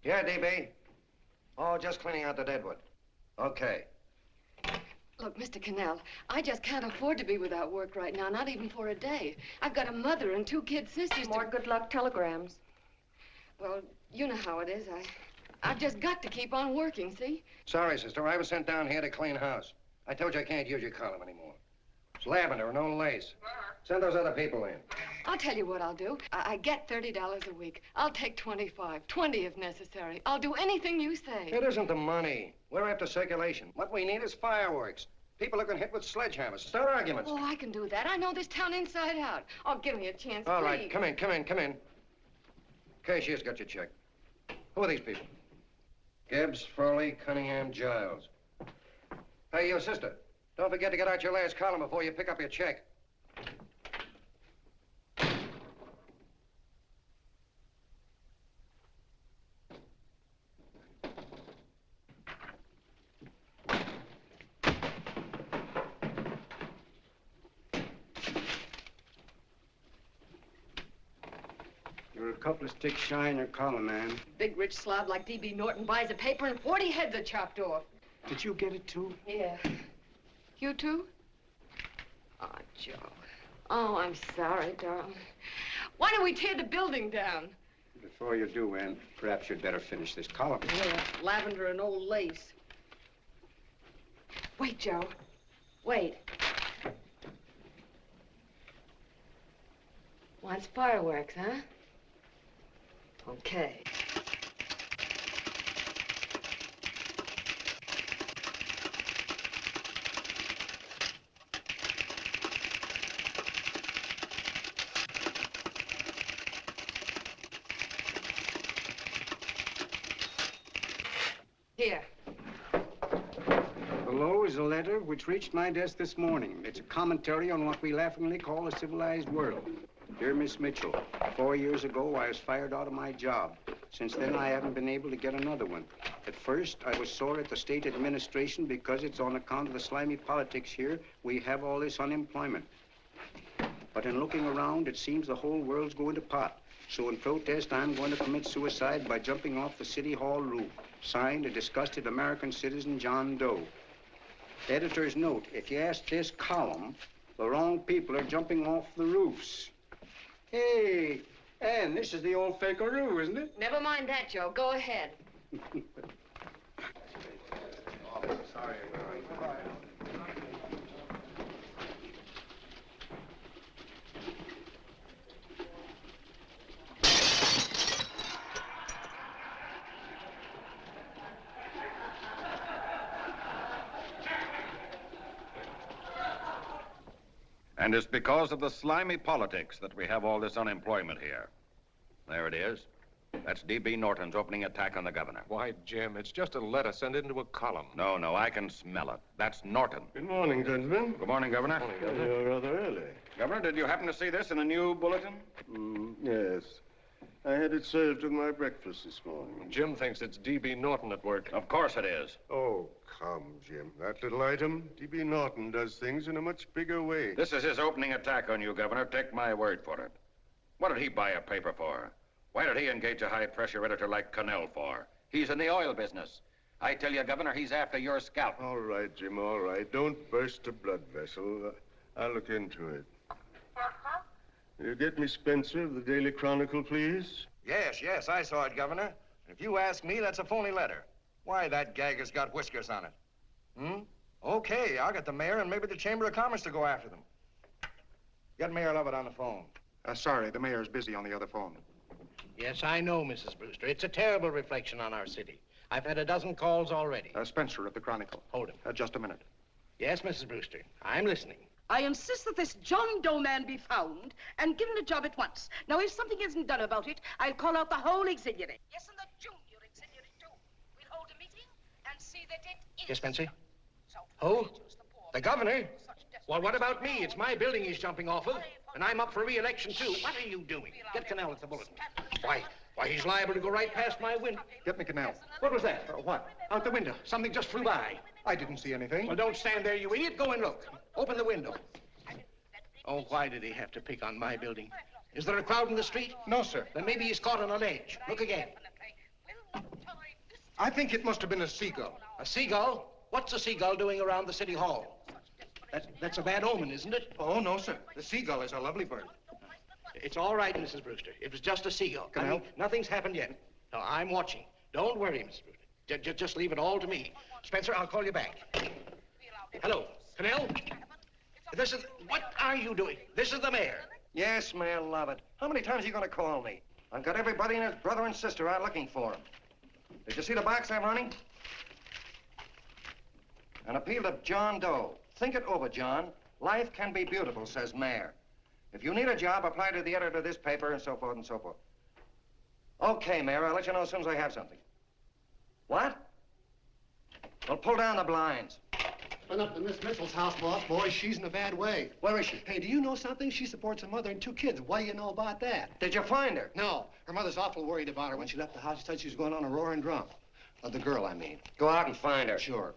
Yeah, DB. Oh, just cleaning out the deadwood. Okay. Look, Mr. Cannell, I just can't afford to be without work right now, not even for a day. I've got a mother and 2 kid sisters. More good luck telegrams. Well, you know how it is. I've just got to keep on working, see? Sorry, sister. I was sent down here to clean house. I told you I can't use your column anymore. It's lavender and no lace. Send those other people in. I'll tell you what I'll do. I get $30 a week. I'll take 25, 20 if necessary. I'll do anything you say. It isn't the money. We're after circulation. What we need is fireworks. People are going to hit with sledgehammers. Start arguments. Oh, I can do that. I know this town inside out. Oh, give me a chance, All please. right, come in. Cashier's got your check. Who are these people? Gibbs, Frawley, Cunningham, Giles. Hey, you sister. Don't forget to get out your last column before you pick up your check. You're a couple of sticks shy in your column, ma'am. Big rich slob like D.B. Norton buys a paper and 40 heads are chopped off. Did you get it, too? Yeah. You too? Oh, Joe. Oh, I'm sorry, darling. Why don't we tear the building down? Before you do, Ann, perhaps you'd better finish this column. Yeah, lavender and old lace. Wait, Joe. Wait. Wants fireworks, huh? Okay. Here. Below is a letter which reached my desk this morning. It's a commentary on what we laughingly call a civilized world. Dear Miss Mitchell, 4 years ago, I was fired out of my job. Since then, I haven't been able to get another one. At first, I was sore at the state administration because it's on account of the slimy politics here we have all this unemployment. But in looking around, it seems the whole world's going to pot. So in protest, I'm going to commit suicide by jumping off the City Hall roof. Signed, a disgusted American citizen, John Doe. Editor's note, if you ask this column, the wrong people are jumping off the roofs. Hey, Ann, this is the old Fakeroo, isn't it? Never mind that, Joe. Go ahead. Sorry. And it's because of the slimy politics that we have all this unemployment here. There it is. That's D.B. Norton's opening attack on the governor. Why, Jim, it's just a letter sent into a column. No, I can smell it. That's Norton. Good morning, gentlemen. Good morning, Governor. Morning, Governor. You're rather early. Governor, did you happen to see this in the new bulletin? Yes. I had it served with my breakfast this morning. Jim thinks it's D.B. Norton at work. Of course it is. Oh, come, Jim. That little item, D.B. Norton does things in a much bigger way. This is his opening attack on you, Governor. Take my word for it. What did he buy a paper for? Why did he engage a high-pressure editor like Cannell for? He's in the oil business. I tell you, Governor, he's after your scalp. All right, Jim, all right. Don't burst a blood vessel. I'll look into it. You get me Spencer of the Daily Chronicle, please? Yes, I saw it, Governor. If you ask me, that's a phony letter. Why, that gag has got whiskers on it. Okay, I'll get the mayor and maybe the Chamber of Commerce to go after them. Get Mayor Lovett on the phone. Sorry, the mayor's busy on the other phone. Yes, I know, Mrs. Brewster. It's a terrible reflection on our city. I've had a dozen calls already. Spencer of the Chronicle. Hold him. Just a minute. Yes, Mrs. Brewster. I'm listening. I insist that this John Doe man be found and given a job at once. Now, if something isn't done about it, I'll call out the whole auxiliary. Yes, and the junior auxiliary, too. We'll hold a meeting and see that it is. Yes, Spencer? Who? The governor? Well, what about me? It's my building he's jumping off of, and I'm up for re-election, too. What are you doing? Get Cannell at the bulletin. Why, he's liable to go right past my window. Get me Cannell. What was that? What? Out the window. Something just flew by. I didn't see anything. Well, don't stand there, you idiot. Go and look. Open the window. Oh, why did he have to pick on my building? Is there a crowd in the street? No, sir. Then maybe he's caught on a ledge. Look again. I think it must have been a seagull. A seagull? What's a seagull doing around the city hall? That's a bad omen, isn't it? Oh, no, sir. The seagull is a lovely bird. It's all right, Mrs. Brewster. It was just a seagull. Can I help? Nothing's happened yet. No, I'm watching. Don't worry, Mrs. Brewster. Just leave it all to me. Spencer, I'll call you back. Hello, Canal? What are you doing? This is the mayor. Yes, Mayor Lovett. How many times are you going to call me? I've got everybody and his brother and sister out looking for him. Did you see the box I'm running? An appeal to John Doe. Think it over, John. Life can be beautiful, says Mayor. If you need a job, apply to the editor of this paper and so forth and so forth. Okay, Mayor, I'll let you know as soon as I have something. What? Well, pull down the blinds. Been up to Miss Mitchell's house, boss. Boy, she's in a bad way. Where is she? Hey, do you know something? She supports a mother and 2 kids. What do you know about that? Did you find her? No. Her mother's awful worried about her. When she left the house, she said she was going on a roaring drunk. The girl, I mean. Go out and find her. Sure.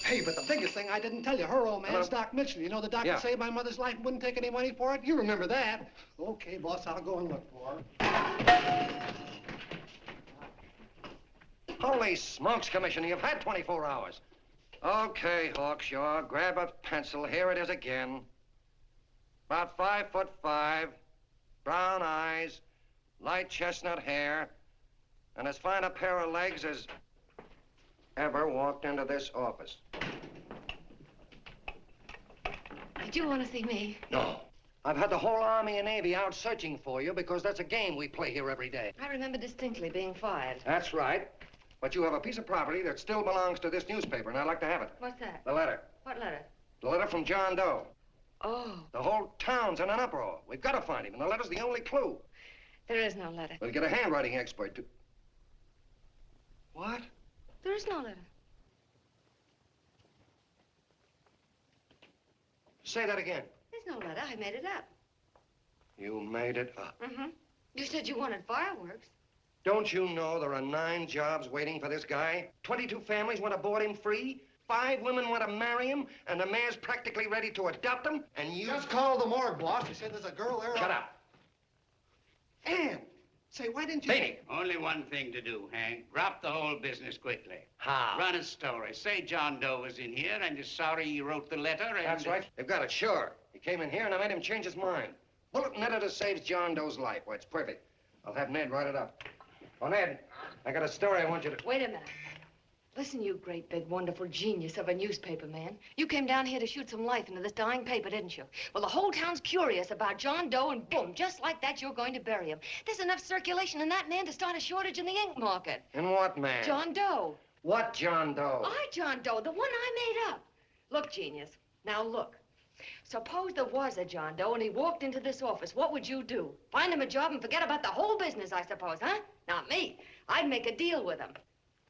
Hey, but the biggest thing I didn't tell you, her old man's Doc Mitchell. You know the doctor saved my mother's life and wouldn't take any money for it? You remember that. Okay, boss, I'll go and look for her. Holy smokes, Commissioner, you've had 24 hours. Okay, Hawkshaw, grab a pencil. Here it is again. About 5'5", brown eyes, light chestnut hair, and as fine a pair of legs as ever walked into this office. Did you want to see me? No. I've had the whole Army and Navy out searching for you because that's a game we play here every day. I remember distinctly being fired. That's right. But you have a piece of property that still belongs to this newspaper, and I'd like to have it. What's that? The letter. What letter? The letter from John Doe. Oh. The whole town's in an uproar. We've got to find him, and the letter's the only clue. There is no letter. We'll get a handwriting expert to... What? There is no letter. Say that again. There's no letter. I made it up. You made it up. Mm-hmm. You said you wanted fireworks. Don't you know there are 9 jobs waiting for this guy? 22 families want to board him free. 5 women want to marry him, and the mayor's practically ready to adopt him, and you... Just call the morgue, boss. They said there's a girl there. Shut up. Ann! Say, why didn't you... Beanie. Only one thing to do, Hank. Drop the whole business quickly. How? Run a story. Say John Doe was in here and is sorry he wrote the letter and... That's right. They've got it, sure. He came in here, and I made him change his mind. Bulletin editor saves John Doe's life. Why, it's perfect. I'll have Ned write it up. Oh, Ned, I got a story I want you to... Wait a minute. Listen, you great, big, wonderful genius of a newspaper man. You came down here to shoot some life into this dying paper, didn't you? Well, the whole town's curious about John Doe, and boom, just like that, you're going to bury him. There's enough circulation in that man to start a shortage in the ink market. In what man? John Doe. What John Doe? John Doe, the one I made up. Look, genius, now look. Suppose there was a John Doe and he walked into this office. What would you do? Find him a job and forget about the whole business, I suppose, huh? Not me. I'd make a deal with him.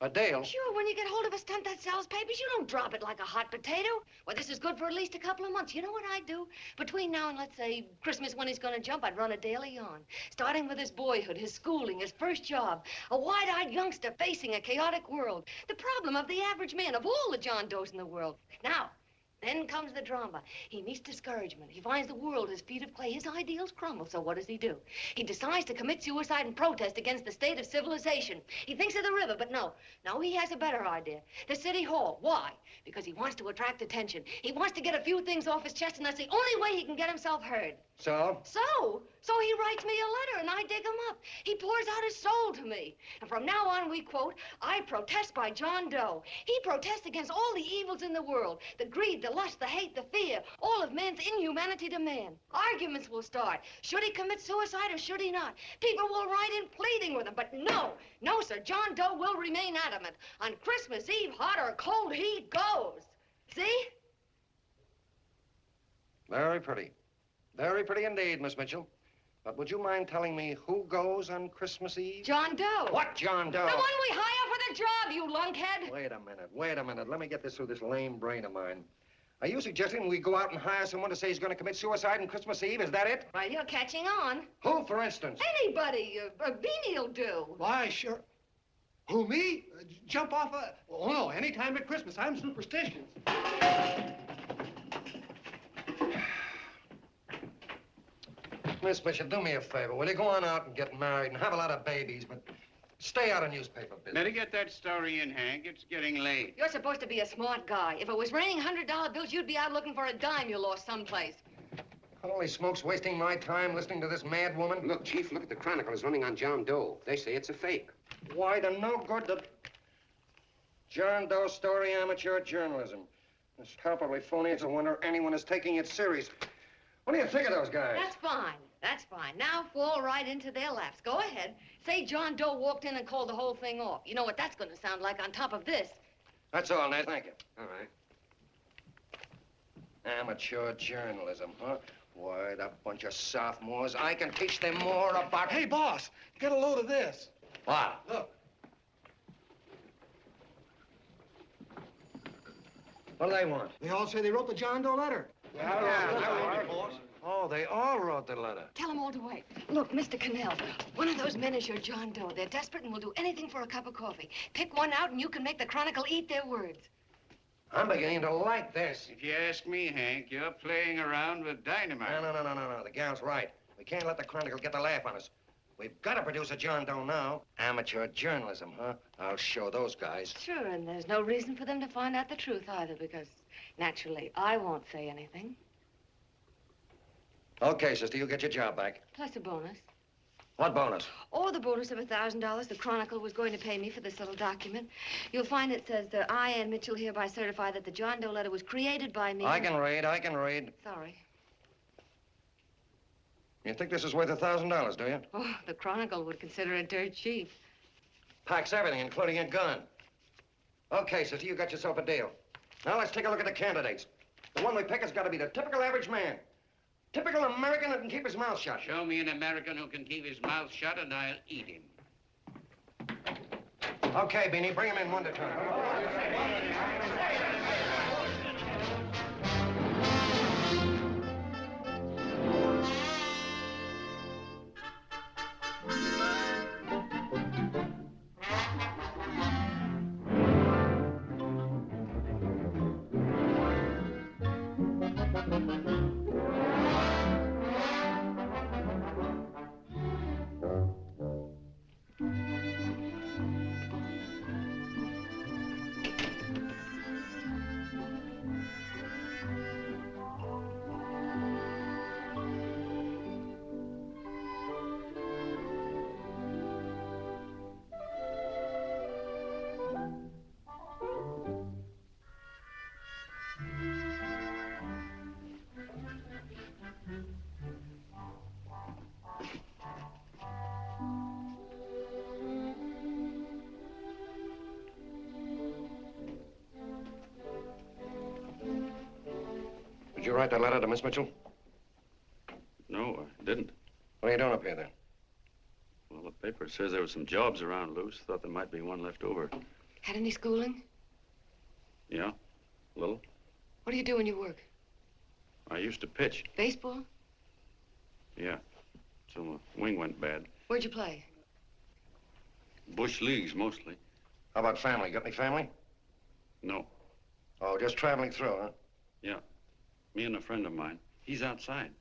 A deal? Sure, when you get hold of a stunt that sells papers, you don't drop it like a hot potato. Well, this is good for at least a couple of months. You know what I'd do? Between now and, let's say, Christmas when he's gonna jump, I'd run a daily on. Starting with his boyhood, his schooling, his first job. A wide-eyed youngster facing a chaotic world. The problem of the average man, of all the John Does in the world. Now, then comes the drama. He meets discouragement. He finds the world his feet of clay. His ideals crumble. So what does he do? He decides to commit suicide and protest against the state of civilization. He thinks of the river, but no. No, he has a better idea. The city hall. Why? Because he wants to attract attention. He wants to get a few things off his chest, and that's the only way he can get himself heard. So? So he writes me a letter, and I dig him up. He pours out his soul to me. And from now on, we quote, I protest by John Doe. He protests against all the evils in the world. The greed, the lust, the hate, the fear. All of man's inhumanity to man. Arguments will start. Should he commit suicide or should he not? People will write in pleading with him. But no, no, sir. John Doe will remain adamant. On Christmas Eve, hot or cold, he goes. See? Very pretty. Very pretty indeed, Miss Mitchell. But would you mind telling me who goes on Christmas Eve? John Doe. What John Doe? The one we hire for the job, you lunkhead. Wait a minute. Let me get this through this lame brain of mine. Are you suggesting we go out and hire someone to say he's going to commit suicide on Christmas Eve? Is that it? Well, you're catching on. Who, for instance? Anybody. Beanie'll do. Why, sure. Who, me? Jump off a... Oh, no, any time at Christmas. I'm superstitious. Miss Bishop, do me a favor. Will you go on out and get married and have a lot of babies, but Stay out of newspaper business. Better get that story in, Hank. It's getting late. You're supposed to be a smart guy. If it was raining $100 bills, you'd be out looking for a dime you lost someplace. Holy smokes, wasting my time listening to this mad woman. Look, Chief, look at the Chronicle. It's running on John Doe. They say it's a fake. Why, the no good the John Doe story, amateur journalism. It's palpably phony. It's a wonder anyone is taking it serious. What do you think of those guys? That's fine. That's fine. Now fall right into their laps. Go ahead. Say John Doe walked in and called the whole thing off. You know what that's going to sound like on top of this. That's all, Ned. Thank you. All right. Amateur journalism, huh? Why, that bunch of sophomores, I can teach them more about... Hey, boss, get a load of this. What? Look. What do they want? They all say they wrote the John Doe letter. Oh, they all wrote the letter. Tell them all to wait. Look, Mr. Cannell, one of those men is your John Doe. They're desperate and will do anything for a cup of coffee. Pick one out and you can make the Chronicle eat their words. I'm beginning to like this. If you ask me, Hank, you're playing around with dynamite. No. The gal's right. We can't let the Chronicle get the laugh on us. We've got to produce a John Doe now. Amateur journalism, huh? I'll show those guys. Sure, and there's no reason for them to find out the truth either, because naturally, I won't say anything. Okay, sister, you get your job back. Plus a bonus. What bonus? Or the bonus of $1,000 the Chronicle was going to pay me for this little document. You'll find it says that I, Ann Mitchell, hereby certify that the John Doe letter was created by me. I can read. Sorry. You think this is worth $1,000, do you? Oh, the Chronicle would consider it dirt cheap. Packs everything, including a gun. Okay, sister, you got yourself a deal. Now let's take a look at the candidates. The one we pick has got to be the typical average man. Typical American that can keep his mouth shut. Show me an American who can keep his mouth shut and I'll eat him. Okay, Beanie, bring him in one at a time. Did you write that letter to Miss Mitchell? No, I didn't. What are you doing up here, then? Well, the paper says there were some jobs around loose. Thought there might be one left over. Had any schooling? Yeah, a little. What do you do when you work? I used to pitch. Baseball? Yeah, so my wing went bad. Where'd you play? Bush leagues, mostly. How about family? Got any family? No. Oh, just traveling through, huh? Yeah, me and a friend of mine. He's outside.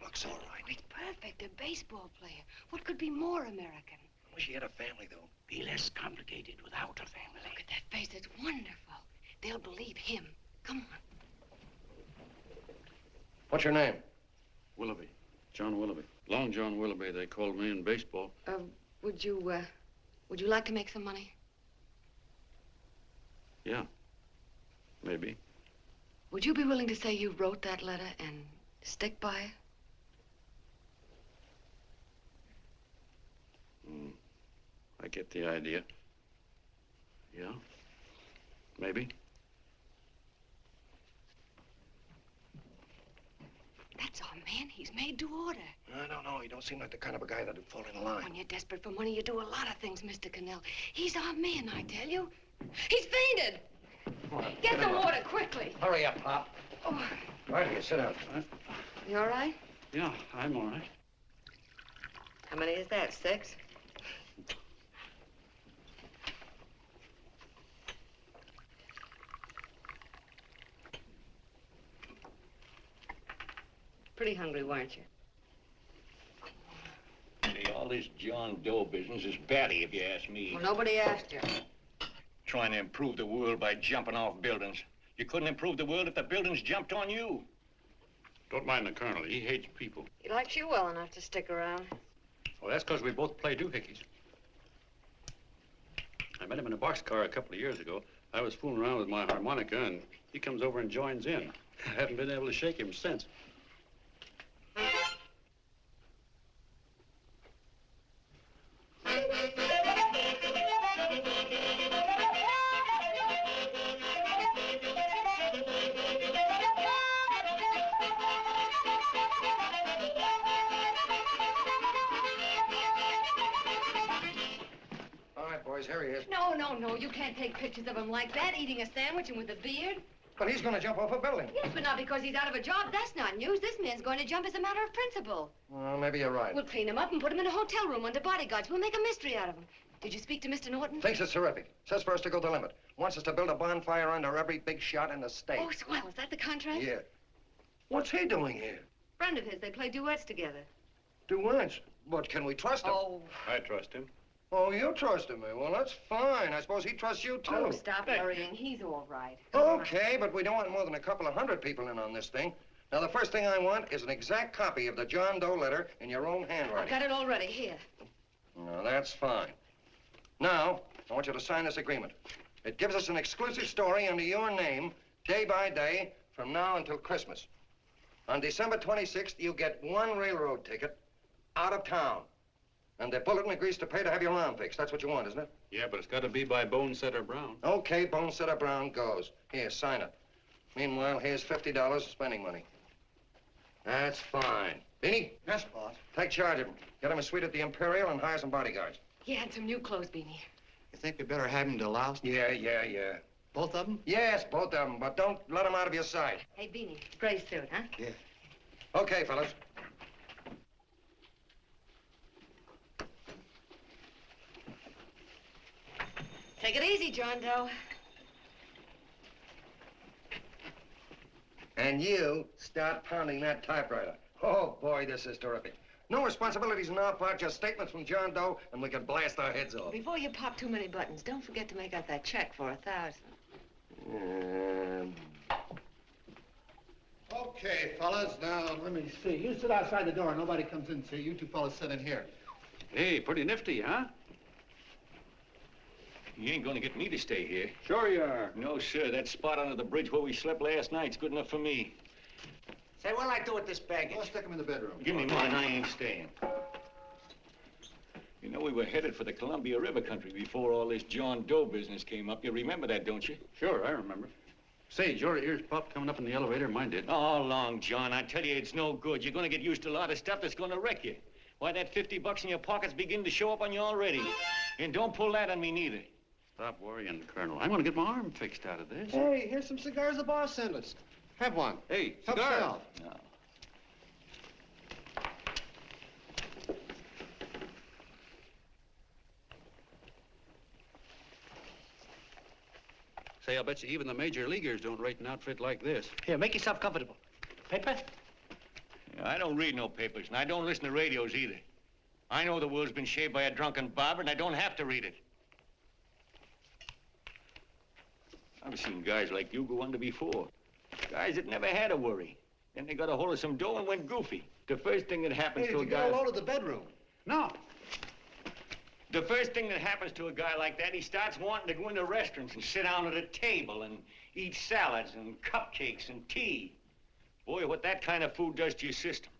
Looks all right. It's perfect, a baseball player. What could be more American? I wish he had a family, though. Be less complicated without a family. Look at that face, it's wonderful. They'll believe him. Come on. What's your name? Willoughby. John Willoughby. Long John Willoughby, they called me in baseball. Would you like to make some money? Yeah, maybe. Would you be willing to say you wrote that letter and stick by it? I get the idea. Yeah, maybe. That's our man. He's made to order. I don't know. He don't seem like the kind of a guy that'd fall in line. When you're desperate for money, you do a lot of things, Mr. Cannell. He's our man, I tell you. He's fainted. Get the water, quickly. Hurry up, Pop. Oh. Right here, sit down. You all right? Yeah, I'm all right. How many is that, 6? Pretty hungry, weren't you? All this John Doe business is batty, if you ask me. Well, nobody asked you. Trying to improve the world by jumping off buildings. You couldn't improve the world if the buildings jumped on you. Don't mind the colonel. He hates people. He likes you well enough to stick around. Well, that's because we both play doohickeys. I met him in a boxcar a couple of years ago. I was fooling around with my harmonica, and he comes over and joins in. I haven't been able to shake him since. Here he is. No, you can't take pictures of him like that, eating a sandwich and with a beard. But he's going to jump off a building. Yes, but not because he's out of a job. That's not news. This man's going to jump as a matter of principle. Well, maybe you're right. We'll clean him up and put him in a hotel room under bodyguards. We'll make a mystery out of him. Did you speak to Mr. Norton? Thinks it's terrific. Says for us to go the limit. Wants us to build a bonfire under every big shot in the state. Oh, swell. Is that the contract? Yeah. What's he doing here? Friend of his. They play duets together. Duets? But can we trust him? Oh. I trust him. Oh, you trust him, eh? Well, that's fine. I suppose he trusts you, too. Oh, stop worrying. He's all right. Okay, but we don't want more than a couple of hundred people in on this thing. Now, the first thing I want is an exact copy of the John Doe letter in your own handwriting. I've got it already. Here. No, that's fine. Now, I want you to sign this agreement. It gives us an exclusive story under your name, day by day, from now until Christmas. On December 26th, you get one railroad ticket out of town. And the bulletin agrees to pay to have your arm fixed. That's what you want, isn't it? Yeah, but it's got to be by Bonesetter Brown. Okay, Bonesetter Brown goes. Here, sign it. Meanwhile, here's $50 of spending money. That's fine. Beanie? Yes, boss. Take charge of him. Get him a suite at the Imperial and hire some bodyguards. Yeah, and some new clothes, Beanie. You think we better have him deloused? Yeah. Both of them? Yes, both of them, but don't let them out of your sight. Hey, Beanie, gray suit, huh? Yeah. Okay, fellas. Take it easy, John Doe. And you start pounding that typewriter. Oh, boy, this is terrific. No responsibilities on our part, just statements from John Doe, and we can blast our heads off. Before you pop too many buttons, don't forget to make out that check for $1,000. Okay, fellas, now, let me see. You sit outside the door. Nobody comes in, see? You two fellas sit in here. Hey, pretty nifty, huh? You ain't gonna get me to stay here. Sure you are. No, sir. That spot under the bridge where we slept last night's good enough for me. Say, what'll I do with this baggage? Well, stick him in the bedroom. Give me mine. I ain't staying. You know, we were headed for the Columbia River country before all this John Doe business came up. You remember that, don't you? Sure, I remember. Say, your ears popped coming up in the elevator. Mine did. All along, John. I tell you, it's no good. You're gonna get used to a lot of stuff that's gonna wreck you. Why, that $50 in your pocket's beginning to show up on you already. And don't pull that on me, neither. Stop worrying, Colonel. I'm going to get my arm fixed out of this. Hey, here's some cigars the boss sent us. Have one. Hey, Help cigars. yourself. No. Say, I'll bet you even the major leaguers don't rate an outfit like this. Here, make yourself comfortable. Paper? I don't read no papers, and I don't listen to radios either. I know the world's been shaped by a drunken barber, and I don't have to read it. I've seen guys like you go under before. Guys that never had a worry. Then they got a hold of some dough and went goofy. The first thing that happens to a guy... Hey, did you get a load of the bedroom? No. The first thing that happens to a guy like that, he starts wanting to go into restaurants and sit down at a table and eat salads and cupcakes and tea. Boy, what that kind of food does to your system.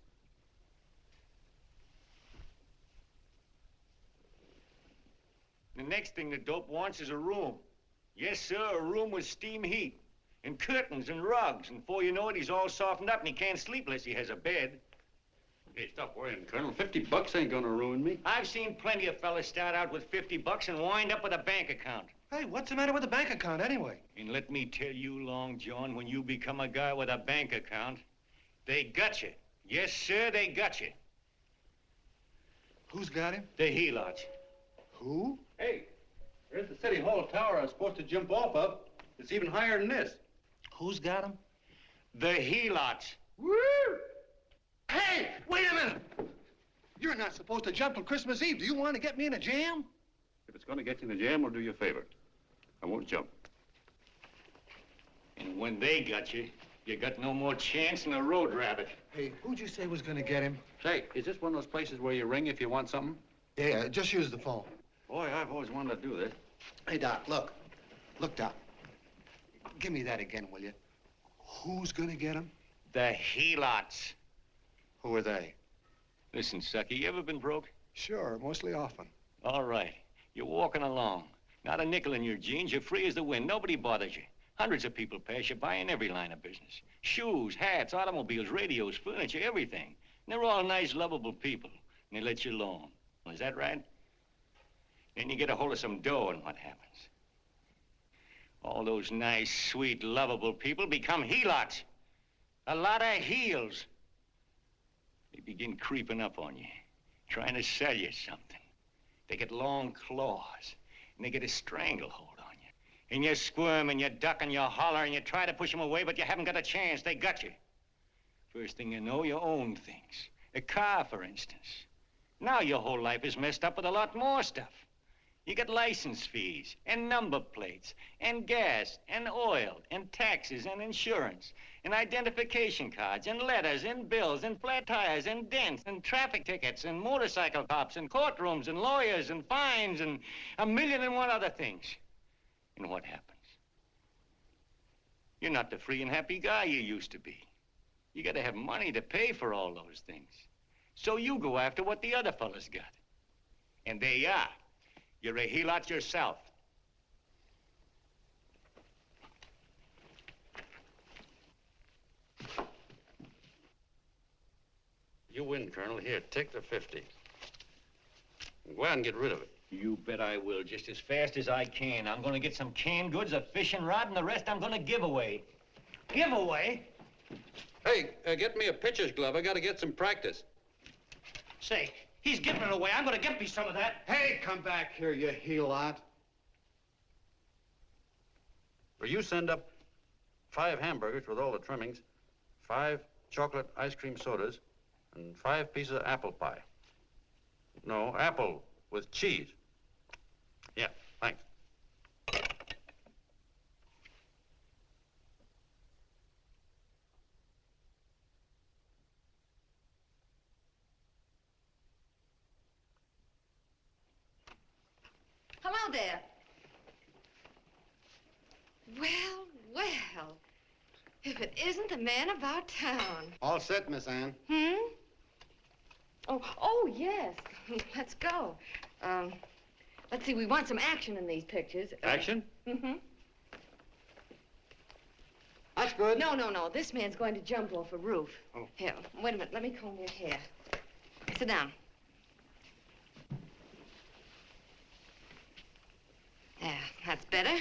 The next thing the dope wants is a room. Yes, sir, a room with steam heat and curtains and rugs. And before you know it, he's all softened up and he can't sleep unless he has a bed. Hey, stop worrying, Colonel. $50 ain't gonna ruin me. I've seen plenty of fellas start out with $50 and wind up with a bank account. Hey, what's the matter with the bank account anyway? And let me tell you, Long John, when you become a guy with a bank account, they got you. Yes, sir, they got you. Who's got him? The helots. Who? Hey, there's the City Hall tower I was supposed to jump off of. It's even higher than this. Who's got him? The helots. Woo! Hey, wait a minute! You're not supposed to jump till Christmas Eve. Do you want to get me in a jam? If it's going to get you in a jam, I'll do you a favor. I won't jump. And when they got you, you got no more chance than a road rabbit. Hey, who'd you say was gonna get him? Say, is this one of those places where you ring if you want something? Yeah, just use the phone. Boy, I've always wanted to do this. Hey, Doc, look. Look, Doc. Give me that again, will you? Who's gonna get him? The helots. Who are they? Listen, sucker, you ever been broke? Sure, mostly often. All right. You're walking along. Not a nickel in your jeans. You're free as the wind. Nobody bothers you. Hundreds of people pass you by in every line of business. Shoes, hats, automobiles, radios, furniture, everything. And they're all nice, lovable people. And they let you alone. Is that right? Then you get a hold of some dough, and what happens? All those nice, sweet, lovable people become helots. A lot of heels. They begin creeping up on you, trying to sell you something. They get long claws, and they get a stranglehold on you. And you squirm, and you duck, and you holler, and you try to push them away, but you haven't got a chance. They got you. First thing you know, you own things. A car, for instance. Now your whole life is messed up with a lot more stuff. You get license fees, and number plates, and gas, and oil, and taxes, and insurance, and identification cards, and letters, and bills, and flat tires, and dents, and traffic tickets, and motorcycle cops, and courtrooms, and lawyers, and fines, and 1,000,001 other things. And what happens? You're not the free and happy guy you used to be. You gotta have money to pay for all those things. So you go after what the other fellas got. And there you are. You're a helot yourself. You win, Colonel. Here, take the 50. Go out and get rid of it. You bet I will, just as fast as I can. I'm gonna get some canned goods, a fishing rod, and the rest I'm gonna give away. Give away? Hey, get me a pitcher's glove. I gotta get some practice. Say, he's giving it away. I'm gonna get me some of that. Hey, come back here, you helot. Will you send up 5 hamburgers with all the trimmings, 5 chocolate ice cream sodas, and 5 pieces of apple pie? No, apple with cheese. Yeah, thanks. Hello there. Well, well. If it isn't the man about town. All set, Miss Anne. Oh, yes. Let's go. Let's see, we want some action in these pictures. Action? That's good. No. This man's going to jump off a roof. Oh. Here, wait a minute. Let me comb your hair. Sit down. Yeah, that's better.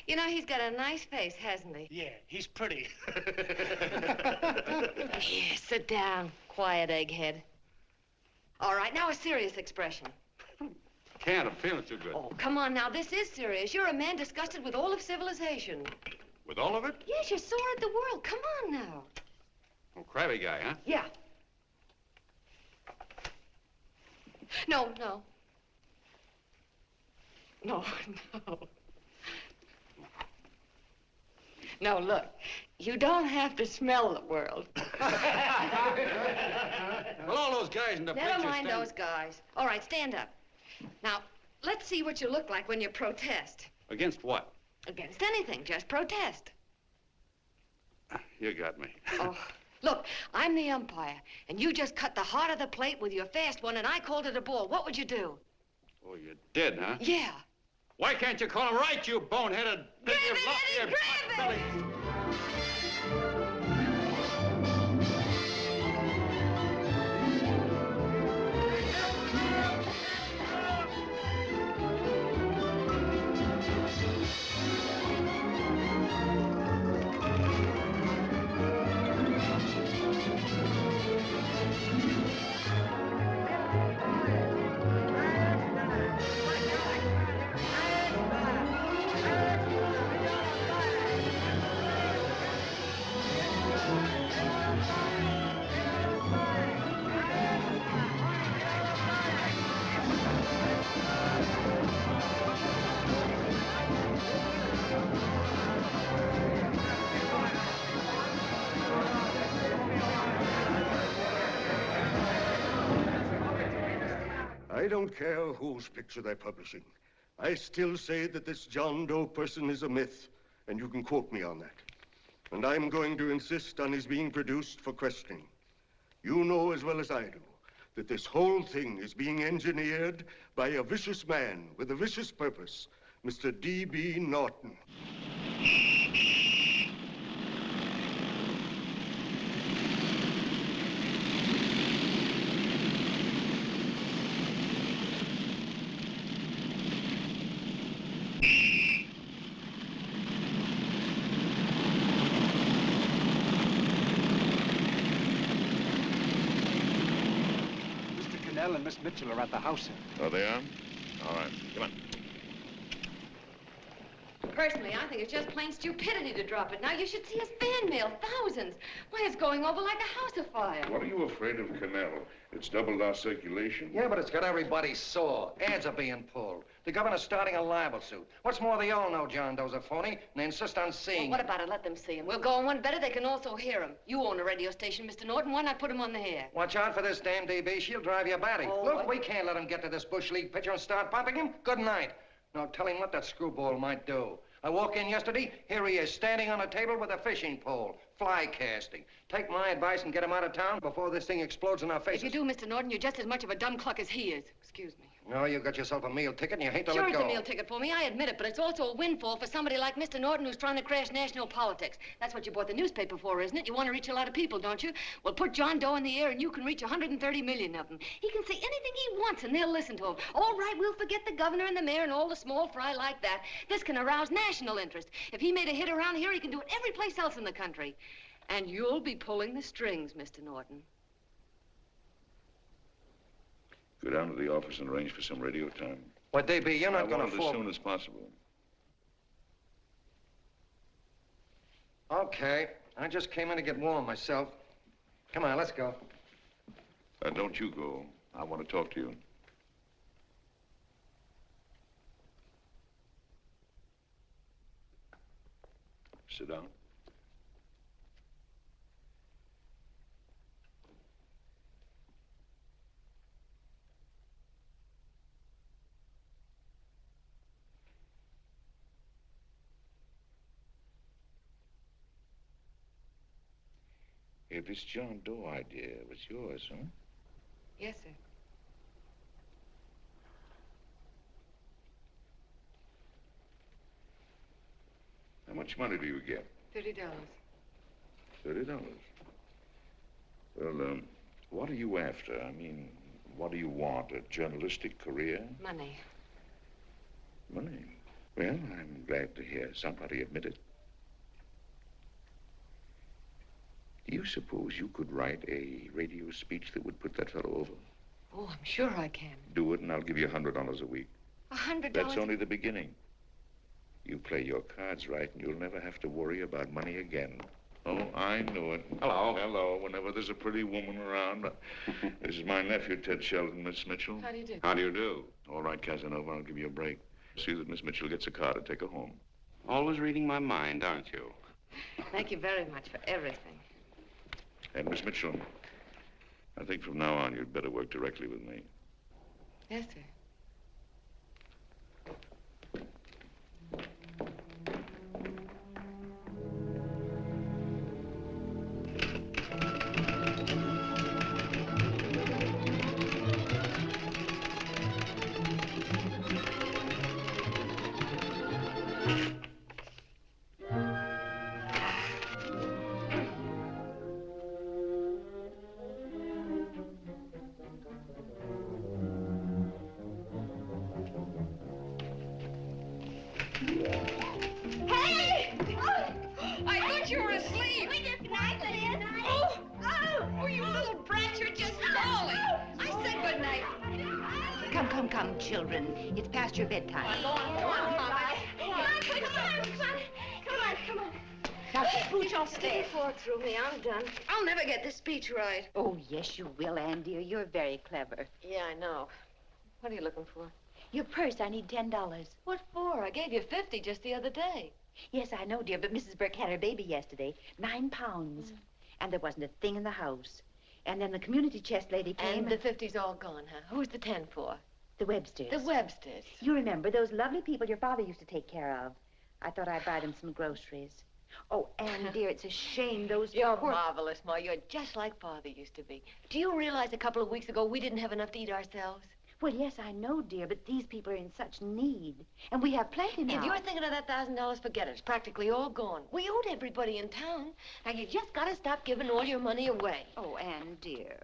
You know, he's got a nice face, hasn't he? Yeah, he's pretty. Yeah, sit down. Quiet, egghead. All right, now a serious expression. Can't. I'm feeling too good. Oh, come on now. This is serious. You're a man disgusted with all of civilization. With all of it? Yes, you're sore at the world. Come on now. Oh, crabby guy, huh? Yeah. No. No, look. You don't have to smell the world. Well, all those guys in the picture Never mind those guys. All right, stand up. Now, let's see what you look like when you protest. Against what? Against anything. Just protest. You got me. Oh, look, I'm the umpire, and you just cut the heart of the plate with your fast one, and I called it a ball. What would you do? Oh, you did, huh? Yeah. Why can't you call him right, you boneheaded... Grab it, Eddie, grab it! I don't care whose picture they're publishing. I still say that this John Doe person is a myth, and you can quote me on that. And I'm going to insist on his being produced for questioning. You know as well as I do that this whole thing is being engineered by a vicious man with a vicious purpose, Mr. D.B. Norton. And Miss Mitchell are at the house, sir. Oh, they are? All right, come on. Personally, I think it's just plain stupidity to drop it. Now, you should see his fan mail, thousands. Why, it's going over like a house afire. What are you afraid of, Canal? It's doubled our circulation. Yeah, but it's got everybody sore. Ads are being pulled. The governor's starting a libel suit. What's more, they all know John Doe's a phony, and they insist on seeing Well, what about it? Let them see him. We'll go on one better. They can also hear him. You own a radio station, Mr. Norton. Why not put him on the air? Watch out for this damn DB. She'll drive you batty. Oh, Look, what? we can't let him get to this Bush League pitcher and start pumping him. Good night. Now, tell him what that screwball might do. I walk in yesterday, here he is, standing on a table with a fishing pole, fly casting. Take my advice and get him out of town before this thing explodes in our faces. If you do, Mr. Norton, you're just as much of a dumb cluck as he is. Excuse me. No, you got yourself a meal ticket and you hate to Sure, let go. it's a meal ticket for me, I admit it, but it's also a windfall for somebody like Mr. Norton who's trying to crash national politics. That's what you bought the newspaper for, isn't it? You want to reach a lot of people, don't you? Well, put John Doe in the air and you can reach 130 million of them. He can say anything he wants and they'll listen to him. All right, we'll forget the governor and the mayor and all the small fry like that. This can arouse national interest. If he made a hit around here, he can do it every place else in the country. And you'll be pulling the strings, Mr. Norton. Go down to the office and arrange for some radio time. What, DB, you're not going to As fall... soon as possible. Okay. I just came in to get warm myself. Come on, let's go. Don't you go. I want to talk to you. Sit down. Hey, this John Doe idea was yours, huh? Yes, sir. How much money do you get? $30. $30. Well, what are you after? I mean, what do you want? A journalistic career? Money. Money? Well, I'm glad to hear somebody admit it. Do you suppose you could write a radio speech that would put that fellow over? Oh, I'm sure I can. Do it, and I'll give you $100 a week. $100? That's only the beginning. You play your cards right, and you'll never have to worry about money again. Oh, I knew it. Hello. Hello. Whenever there's a pretty woman around. This is my nephew, Ted Sheldon, Miss Mitchell. How do you do? How do you do? All right, Casanova, I'll give you a break. See that Miss Mitchell gets a car to take her home. Always reading my mind, aren't you? Thank you very much for everything. And Miss Mitchell, I think from now on you'd better work directly with me. Yes, sir. Hey! Oh, I thought you were asleep. We just nice it is. Oh, oh, you little brat, you're just falling. I said good night. Come, children. It's past your bedtime. Go on, Mama. Come on. Now, smooch off Stick your fork through me. I'm done. I'll never get this speech right. Oh, yes, you will, Ann, dear. You're very clever. Yeah, I know. What are you looking for? Your purse, I need $10. What for? I gave you 50 just the other day. Yes, I know, dear, but Mrs. Burke had her baby yesterday. 9 pounds. And there wasn't a thing in the house. And then the community chest lady came. And the 50's all gone, huh? Who's the 10 for? The Websters. The Websters. You remember those lovely people your father used to take care of. I thought I'd buy them some groceries. Oh, Anne, dear, it's a shame those You're poor... marvelous, Ma. You're just like Father used to be. Do you realize a couple of weeks ago we didn't have enough to eat ourselves? Well, yes, I know, dear, but these people are in such need. And we have plenty now. If you're thinking of that $1,000, forget it. It's practically all gone. We owed everybody in town. Now, you just got to stop giving all your money away. Oh, Anne, dear.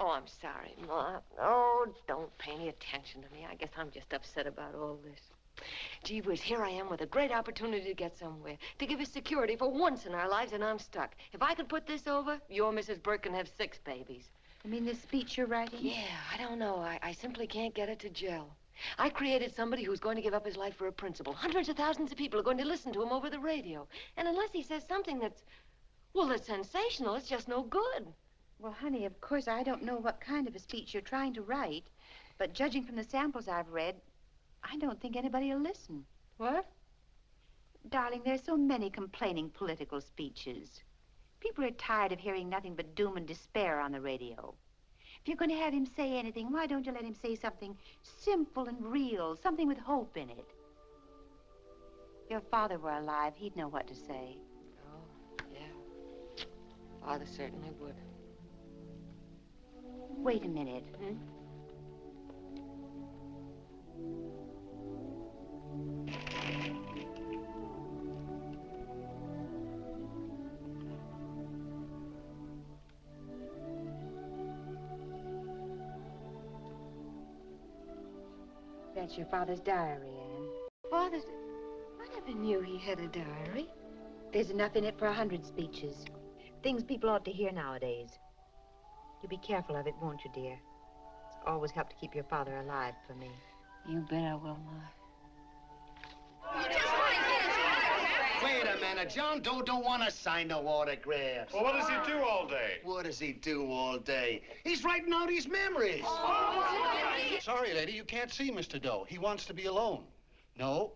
Oh, I'm sorry, Ma. Oh, don't pay any attention to me. I guess I'm just upset about all this. Gee whiz, here I am with a great opportunity to get somewhere, to give us security for once in our lives, and I'm stuck. If I could put this over, your Mrs. Burke can have 6 babies. You mean this speech you're writing? Yeah, I don't know. I simply can't get it to gel. I created somebody who's going to give up his life for a principle. Hundreds of thousands of people are going to listen to him over the radio. And unless he says something that's, well, that's sensational, it's just no good. Well, honey, of course, I don't know what kind of a speech you're trying to write, but judging from the samples I've read, I don't think anybody will listen. What? Darling, there's so many complaining political speeches. People are tired of hearing nothing but doom and despair on the radio. If you're going to have him say anything, why don't you let him say something simple and real, something with hope in it? If your father were alive, he'd know what to say. Oh, yeah. Father certainly would. Wait a minute. Hmm? That's your father's diary, Anne. Father's... I never knew he had a diary. There's enough in it for 100 speeches. Things people ought to hear nowadays. You'll be careful of it, won't you, dear? It's always helped to keep your father alive for me. You bet I will, Ma. Wait a minute. John Doe don't want to sign no autographs. Well, what does he do all day? What does he do all day? He's writing out his memories. Sorry, lady, you can't see Mr. Doe. He wants to be alone. No.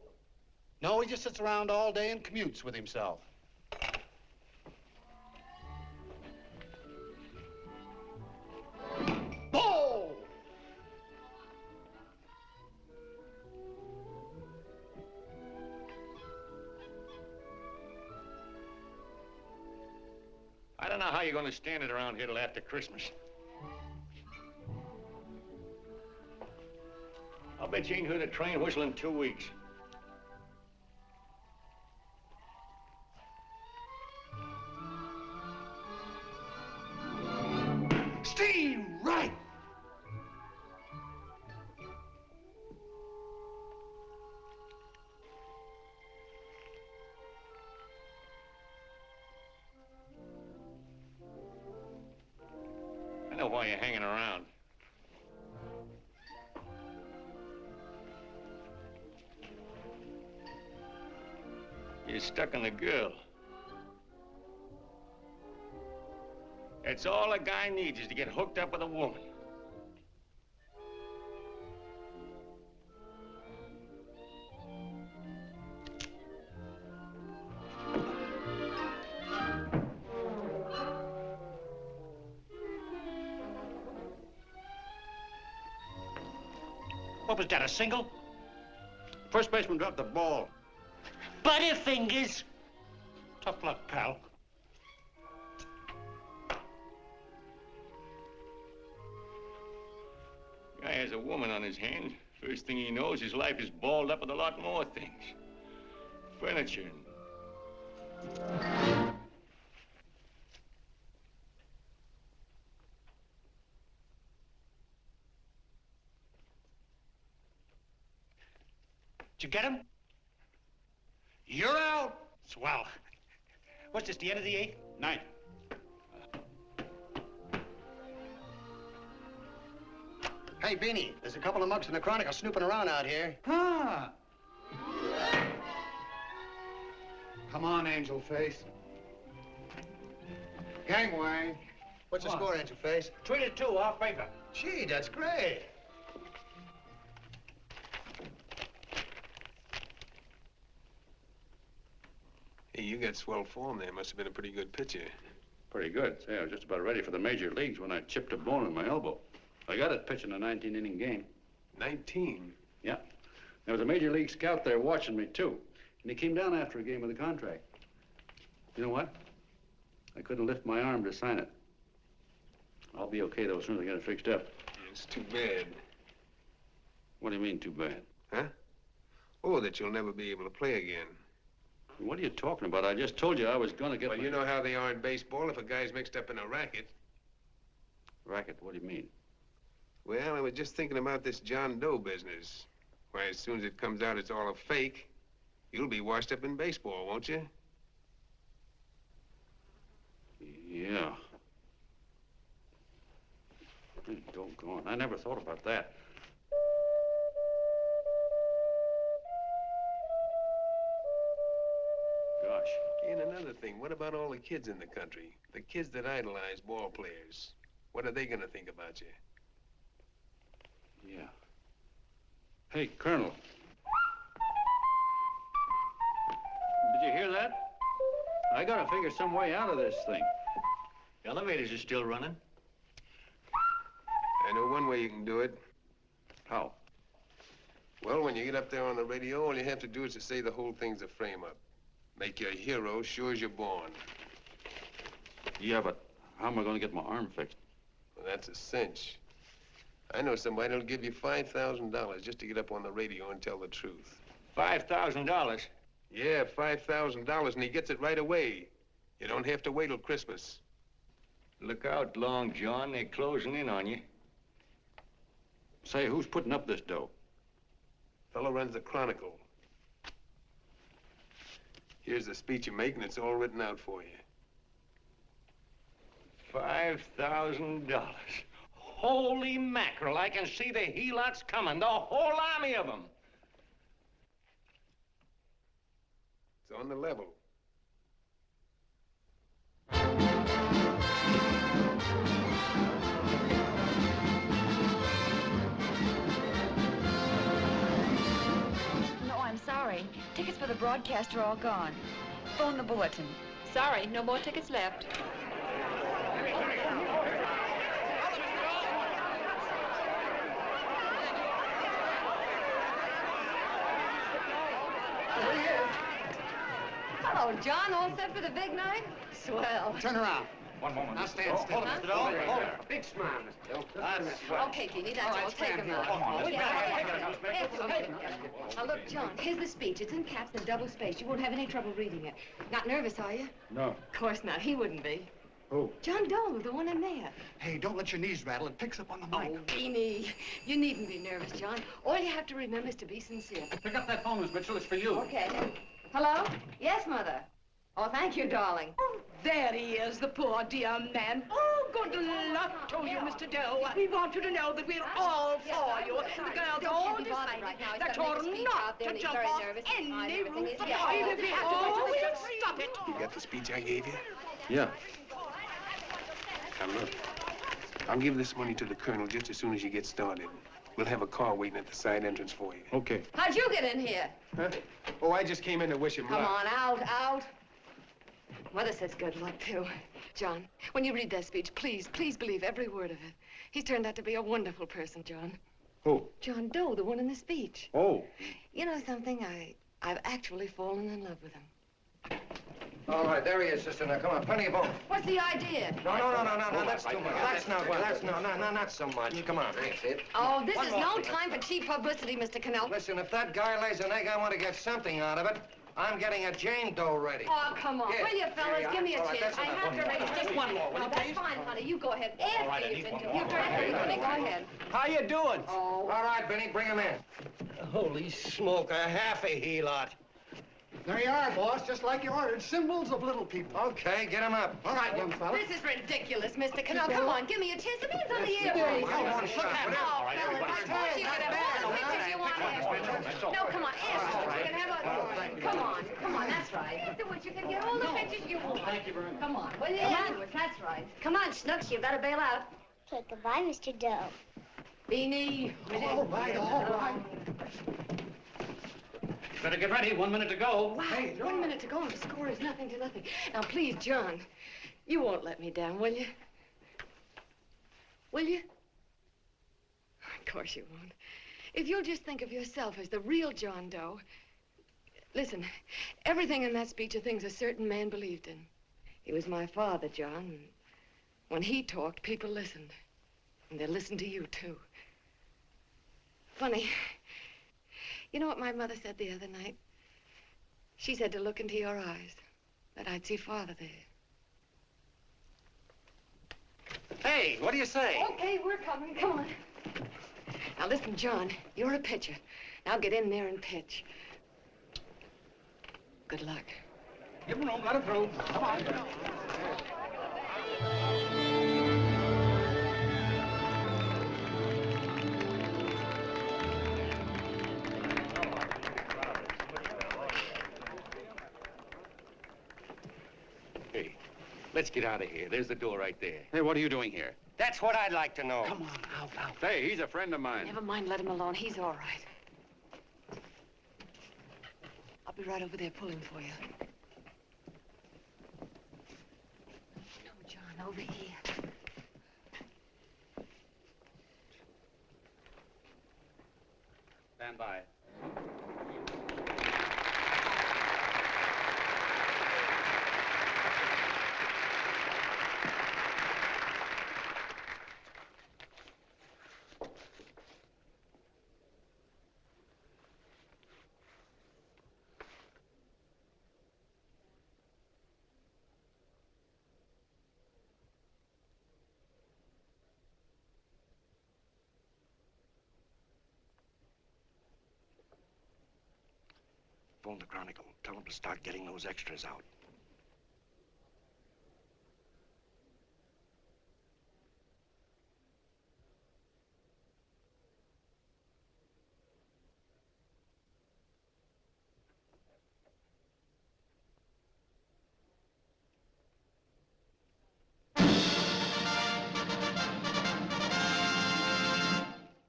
No, he just sits around all day and commutes with himself. Oh! I don't know how you're going to stand it around here till after Christmas. I'll bet you ain't heard a train whistle in 2 weeks. Steve, right! I know why you're hanging around. You're stuck on the girl. That's all a guy needs is to get hooked up with a woman. What was that, a single? First baseman dropped the ball. Butterfingers. Tough luck, pal. Guy has a woman on his hands. First thing he knows, his life is balled up with a lot more things. Furniture. Did you get him? You're out. Swell. What's this, the end of the 8th? 9th. Hey, Beanie, there's a couple of mugs from the Chronicle snooping around out here. Huh. Come on, Angel Face. Gangway. What's the score, Angel Face? 3-2, our favor. Gee, that's great. Hey, you got swell form there. Must have been a pretty good pitcher. Pretty good. Say, I was just about ready for the major leagues when I chipped a bone in my elbow. I got it pitching a 19-inning game. 19? Yeah. There was a major league scout there watching me, too. And he came down after a game with a contract. You know what? I couldn't lift my arm to sign it. I'll be okay, though, as soon as I get it fixed up. It's too bad. What do you mean, too bad? Huh? Oh, that you'll never be able to play again. What are you talking about? I just told you I was gonna get Well, you know how they are in baseball if a guy's mixed up in a racket. Racket? What do you mean? Well, I was just thinking about this John Doe business. Why, as soon as it comes out it's all a fake, you'll be washed up in baseball, won't you? Yeah. Hey, doggone. I never thought about that. Gosh. And another thing, what about all the kids in the country? The kids that idolize ball players. What are they gonna think about you? Yeah. Hey, Colonel. Did you hear that? I gotta figure some way out of this thing. The elevators are still running. I know one way you can do it. How? Well, when you get up there on the radio, all you have to do is to say the whole thing's a frame-up. Make you a hero sure as you're born. Yeah, but how am I gonna get my arm fixed? Well, that's a cinch. I know somebody that'll give you $5,000 just to get up on the radio and tell the truth. $5,000? Yeah, $5,000, and he gets it right away. You don't have to wait till Christmas. Look out, Long John. They're closing in on you. Say, who's putting up this dough? Fellow runs the Chronicle. Here's the speech you make, and it's all written out for you. $5,000. Holy mackerel, I can see the helots coming, the whole army of them. It's on the level. No, I'm sorry. Tickets for the broadcast are all gone. Phone the bulletin. Sorry, no more tickets left. Hello, John. All set for the big night? Swell. Turn around. One moment. Now stand still. Hold it, Mr. Doe. Hold it. Big smile, Mr. Doe. That's swell. Okay, Jeannie, that's All right, all. Take him stand out. here. Come on, Now, look, John, here's the speech. It's in caps and double-spaced. You won't have any trouble reading it. Not nervous, are you? No. Of course not. He wouldn't be. Who? John Doe, the one in there. Hey, don't let your knees rattle. It picks up on the mic. Oh, Beanie, you needn't be nervous, John. All you have to remember is to be sincere. Pick up that phone, Miss Mitchell. It's for you. Okay. Hello? Yes, Mother. Oh, thank you, darling. Oh, there he is, the poor dear man. Oh, good luck to you, Mr. Doe. We want you to know that we're all for you. The girls all decided that you're not to jump off any roof at all. Even if we have to, we'll stop it. You got the speech I gave you? Yeah. Now, look. I'll give this money to the colonel just as soon as you get started. We'll have a car waiting at the side entrance for you. Okay. How'd you get in here? Huh? Oh, I just came in to wish him luck. Come on, out. Mother says good luck, too. John, when you read that speech, please believe every word of it. He's turned out to be a wonderful person, John. Who? John Doe, the one in the speech. Oh. You know something? I've actually fallen in love with him. All right, there he is, sister. Now, come on, plenty of bone. What's the idea? No, that's too much. That's not so much. Come on, that's it. Oh, this is no time for cheap publicity, Mr. Cannell. Listen, if that guy lays an egg, I want to get something out of it. I'm getting a Jane Doe ready. Oh, come on. Here. Will you, fellas? Here you Give me a are. All right, chance. that's I have to raise just one more. No, that's fine, honey. You go ahead. After you've interviewed her, everybody, go ahead. How you doing? Oh. All right, Benny, bring him in. Holy smoke, a half a helot. There you are, boss, just like you ordered. Symbols of little people. Okay, get him up. All right, young fella. This is ridiculous, Mr. Cannell. Come on, give me a chance. The man's on the air. One shot. Oh, fellas, I told you could have all the pictures you want afterwards. No, come on, afterwards. You can have a... Come on, that's right. Afterwards, you can get all the pictures you want. Thank you very much. Come on, will you? Afterwards, that's right. Come on, Snooks, you better bail out. Okay, goodbye, Mr. Doe. Beanie. All right. Better get ready. 1 minute to go. Wow, 1 minute to go and the score is nothing to nothing. Now, please, John, You won't let me down, will you? Will you? Of course you won't. If you'll just think of yourself as the real John Doe. Listen, everything in that speech are things a certain man believed in. He was my father, John. When he talked, people listened. And they listened to you, too. Funny. You know what my mother said the other night? She said to look into your eyes, that I'd see Father there. Hey, what do you say? Okay, we're coming. Come on. Now, listen, John, you're a pitcher. Now get in there and pitch. Good luck. Give him room, let him through. Come on. Hey, let's get out of here. There's the door right there. Hey, what are you doing here? That's what I'd like to know. Come on, out. Hey, he's a friend of mine. Never mind, let him alone. He's all right. I'll be right over there pulling for you. No, John, over here. Stand by. Phone the Chronicle. Tell them to start getting those extras out.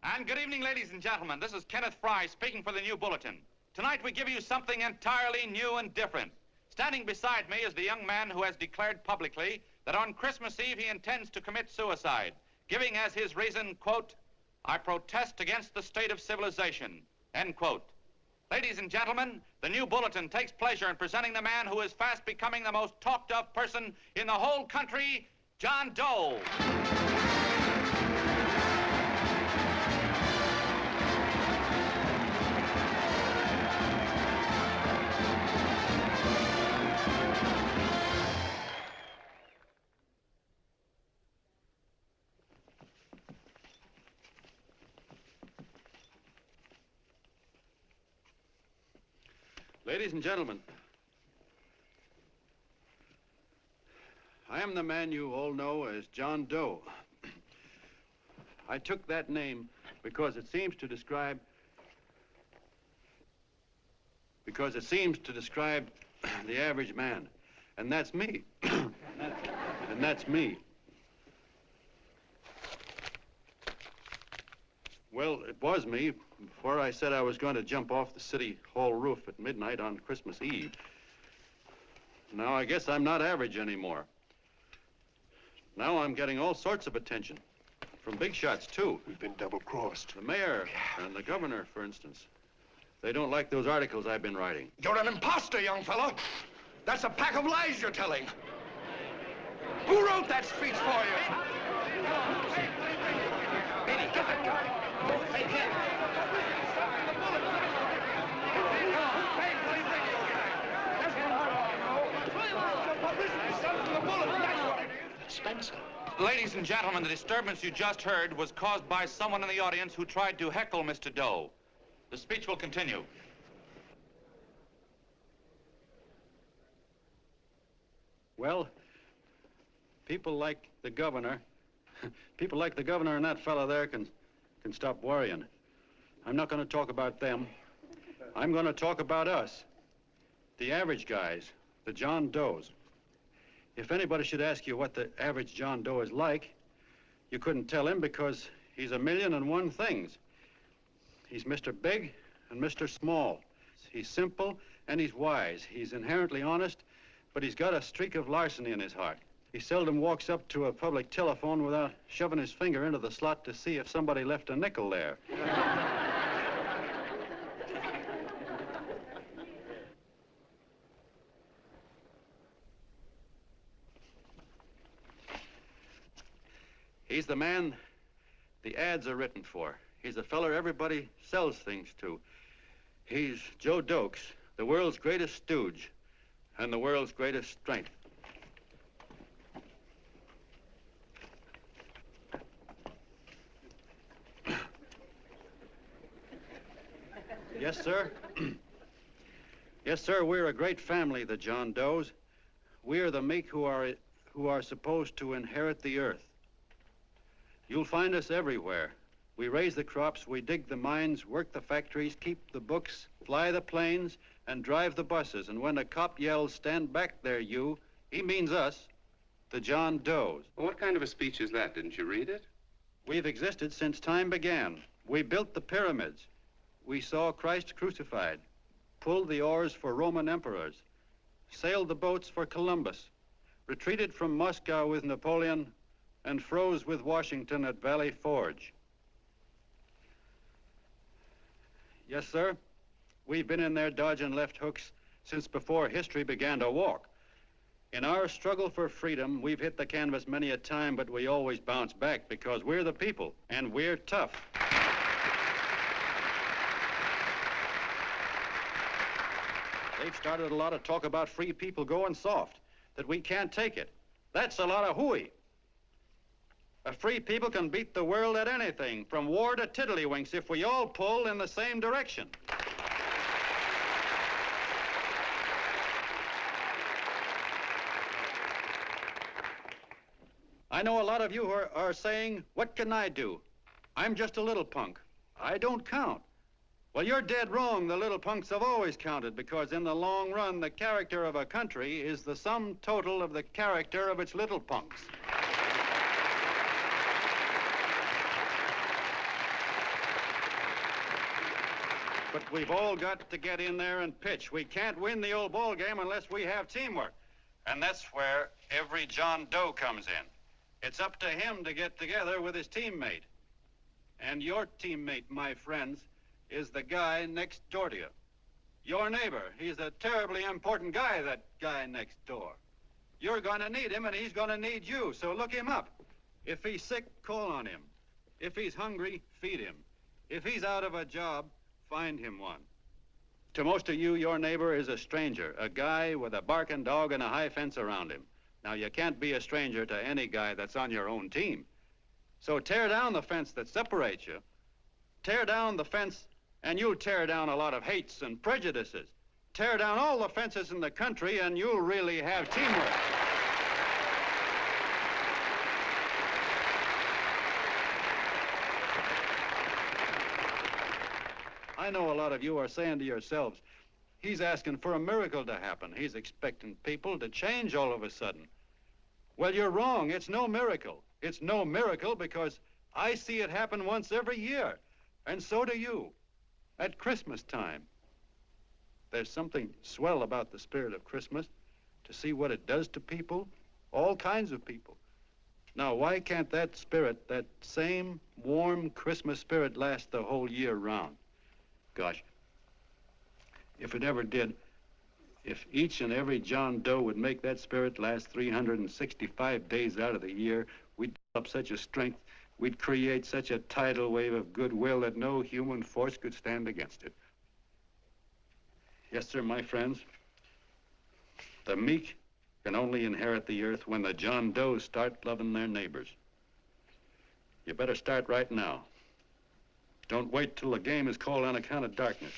And good evening, ladies and gentlemen. This is Kenneth Fry speaking for the New Bulletin. Tonight we give you something entirely new and different. Standing beside me is the young man who has declared publicly that on Christmas Eve he intends to commit suicide, giving as his reason, quote, "I protest against the state of civilization," end quote. Ladies and gentlemen, the New Bulletin takes pleasure in presenting the man who is fast becoming the most talked of person in the whole country, John Doe. Ladies and gentlemen, I am the man you all know as John Doe. I took that name because it seems to describe the average man. And that's me. And that's me. Well, it was me before I said I was going to jump off the city hall roof at midnight on Christmas Eve. Now I guess I'm not average anymore. Now I'm getting all sorts of attention. From big shots, too. We've been double-crossed. The mayor and the governor, for instance. They don't like those articles I've been writing. You're an imposter, young fellow. That's a pack of lies you're telling. Who wrote that speech for you? Benny, get that guy. Hey, Ken. Spencer. Ladies and gentlemen, the disturbance you just heard was caused by someone in the audience who tried to heckle Mr. Doe. The speech will continue. Well, people like the governor and that fellow there can stop worrying. I'm not going to talk about them. I'm going to talk about us, the average guys, the John Does. If anybody should ask you what the average John Doe is like, you couldn't tell him because he's a million and one things. He's Mr. Big and Mr. Small. He's simple and he's wise. He's inherently honest, but he's got a streak of larceny in his heart. He seldom walks up to a public telephone without shoving his finger into the slot to see if somebody left a nickel there. He's the man the ads are written for. He's the feller everybody sells things to. He's Joe Dokes, the world's greatest stooge and the world's greatest strength. Yes, sir. Yes, sir, we're a great family, the John Does. We're the meek who are supposed to inherit the earth. You'll find us everywhere. We raise the crops, we dig the mines, work the factories, keep the books, fly the planes, and drive the buses. And when a cop yells, "Stand back there, you," he means us, the John Does. Well, what kind of a speech is that? Didn't you read it? We've existed since time began. We built the pyramids. We saw Christ crucified, pulled the oars for Roman emperors, sailed the boats for Columbus, retreated from Moscow with Napoleon, and froze with Washington at Valley Forge. Yes, sir. We've been in there dodging left hooks since before history began to walk. In our struggle for freedom, we've hit the canvas many a time, but we always bounce back because we're the people, and we're tough. They've started a lot of talk about free people going soft, that we can't take it. That's a lot of hooey. A free people can beat the world at anything, from war to tiddlywinks, if we all pull in the same direction. I know a lot of you are saying, "What can I do? I'm just a little punk. I don't count." Well, you're dead wrong. The little punks have always counted, because in the long run, the character of a country is the sum total of the character of its little punks. But we've all got to get in there and pitch. We can't win the old ball game unless we have teamwork. And that's where every John Doe comes in. It's up to him to get together with his teammate. And your teammate, my friends, is the guy next door to you. Your neighbor. He's a terribly important guy, that guy next door. You're going to need him, and he's going to need you, so look him up. If he's sick, call on him. If he's hungry, feed him. If he's out of a job, find him one. To most of you, your neighbor is a stranger, a guy with a barking dog and a high fence around him. Now, you can't be a stranger to any guy that's on your own team. So tear down the fence that separates you. Tear down the fence, and you'll tear down a lot of hates and prejudices. Tear down all the fences in the country, and you'll really have teamwork. I know a lot of you are saying to yourselves, he's asking for a miracle to happen. He's expecting people to change all of a sudden. Well, you're wrong. It's no miracle. It's no miracle because I see it happen once every year, and so do you, at Christmas time. There's something swell about the spirit of Christmas, to see what it does to people, all kinds of people. Now, why can't that spirit, that same warm Christmas spirit, last the whole year round? Gosh, if it ever did, if each and every John Doe would make that spirit last 365 days out of the year, we'd develop such a strength, we'd create such a tidal wave of goodwill that no human force could stand against it. Yes, sir, my friends. The meek can only inherit the earth when the John Does start loving their neighbors. You better start right now. Don't wait till the game is called on account of darkness.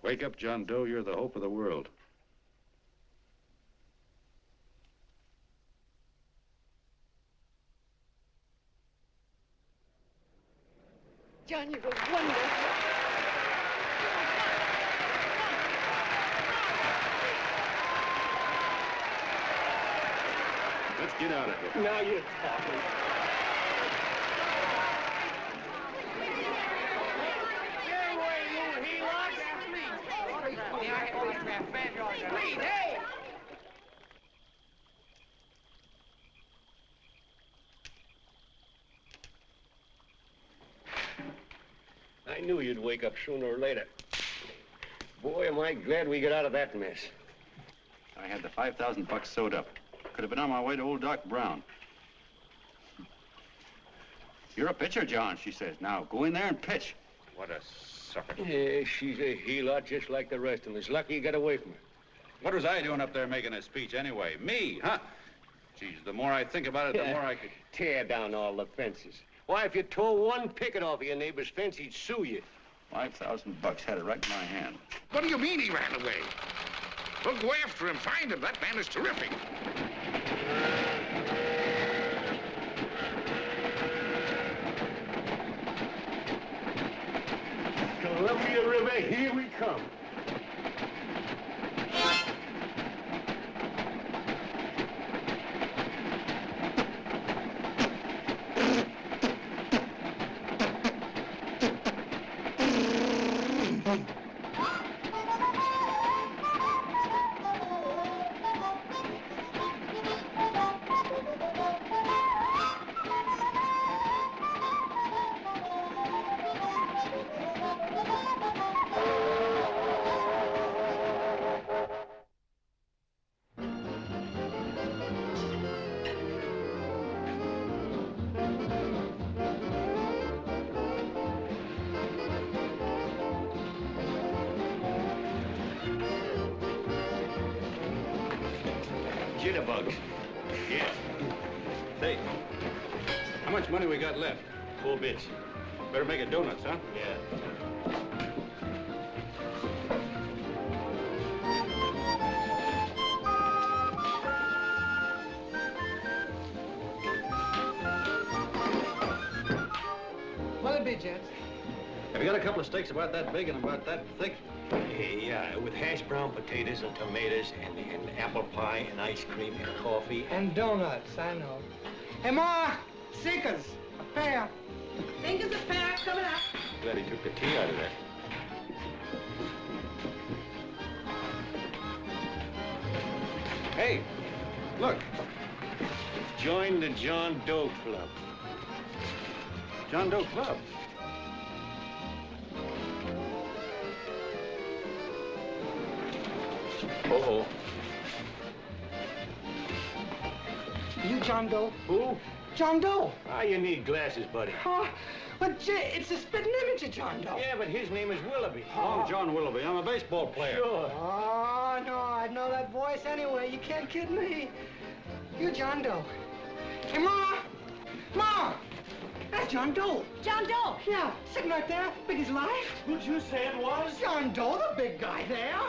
Wake up, John Doe. You're the hope of the world. John, you were wonderful. Let's get out of here. Now you're talking. Please, hey! I knew you'd wake up sooner or later. Boy, am I glad we got out of that mess. I had the 5,000 bucks sewed up. Could have been on my way to old Doc Brown. You're a pitcher, John, she says. Now, go in there and pitch. What a sucker. Yeah, she's a heel-lot just like the rest of them. It's lucky you got away from her. What was I doing up there making a speech anyway? Me, huh? Geez, the more I think about it, the more I could... Tear down all the fences. Why, if you tore one picket off of your neighbor's fence, he'd sue you. 5,000 bucks, had it right in my hand. What do you mean he ran away? Well, go after him, find him. That man is terrific. Columbia River, here we come. Jitterbugs. Yeah. Say, how much money we got left? 4 bits. Better make it donuts, huh? Yeah. What'll it be, gents? Have you got a couple of steaks about that big and about that thick? Yeah, with hash brown potatoes and tomatoes and apple pie and ice cream and coffee. And donuts, I know. Hey, Ma, Seekers, a pair. Seekers, a pair, coming up. Glad he took the tea out of that. Hey, look. Join the John Doe Club. John Doe Club? Uh-oh. You John Doe? Who? John Doe. Ah, you need glasses, buddy. Oh, but gee, it's a spitting image of John Doe. Yeah, but his name is Willoughby. Oh, I'm John Willoughby. I'm a baseball player. Sure. Oh, no, I'd know that voice anyway. You can't kid me. You John Doe. Hey, Ma! Ma! That's John Doe. John Doe. Yeah, sitting right there, big as life. Who'd you say it was? John Doe, the big guy there.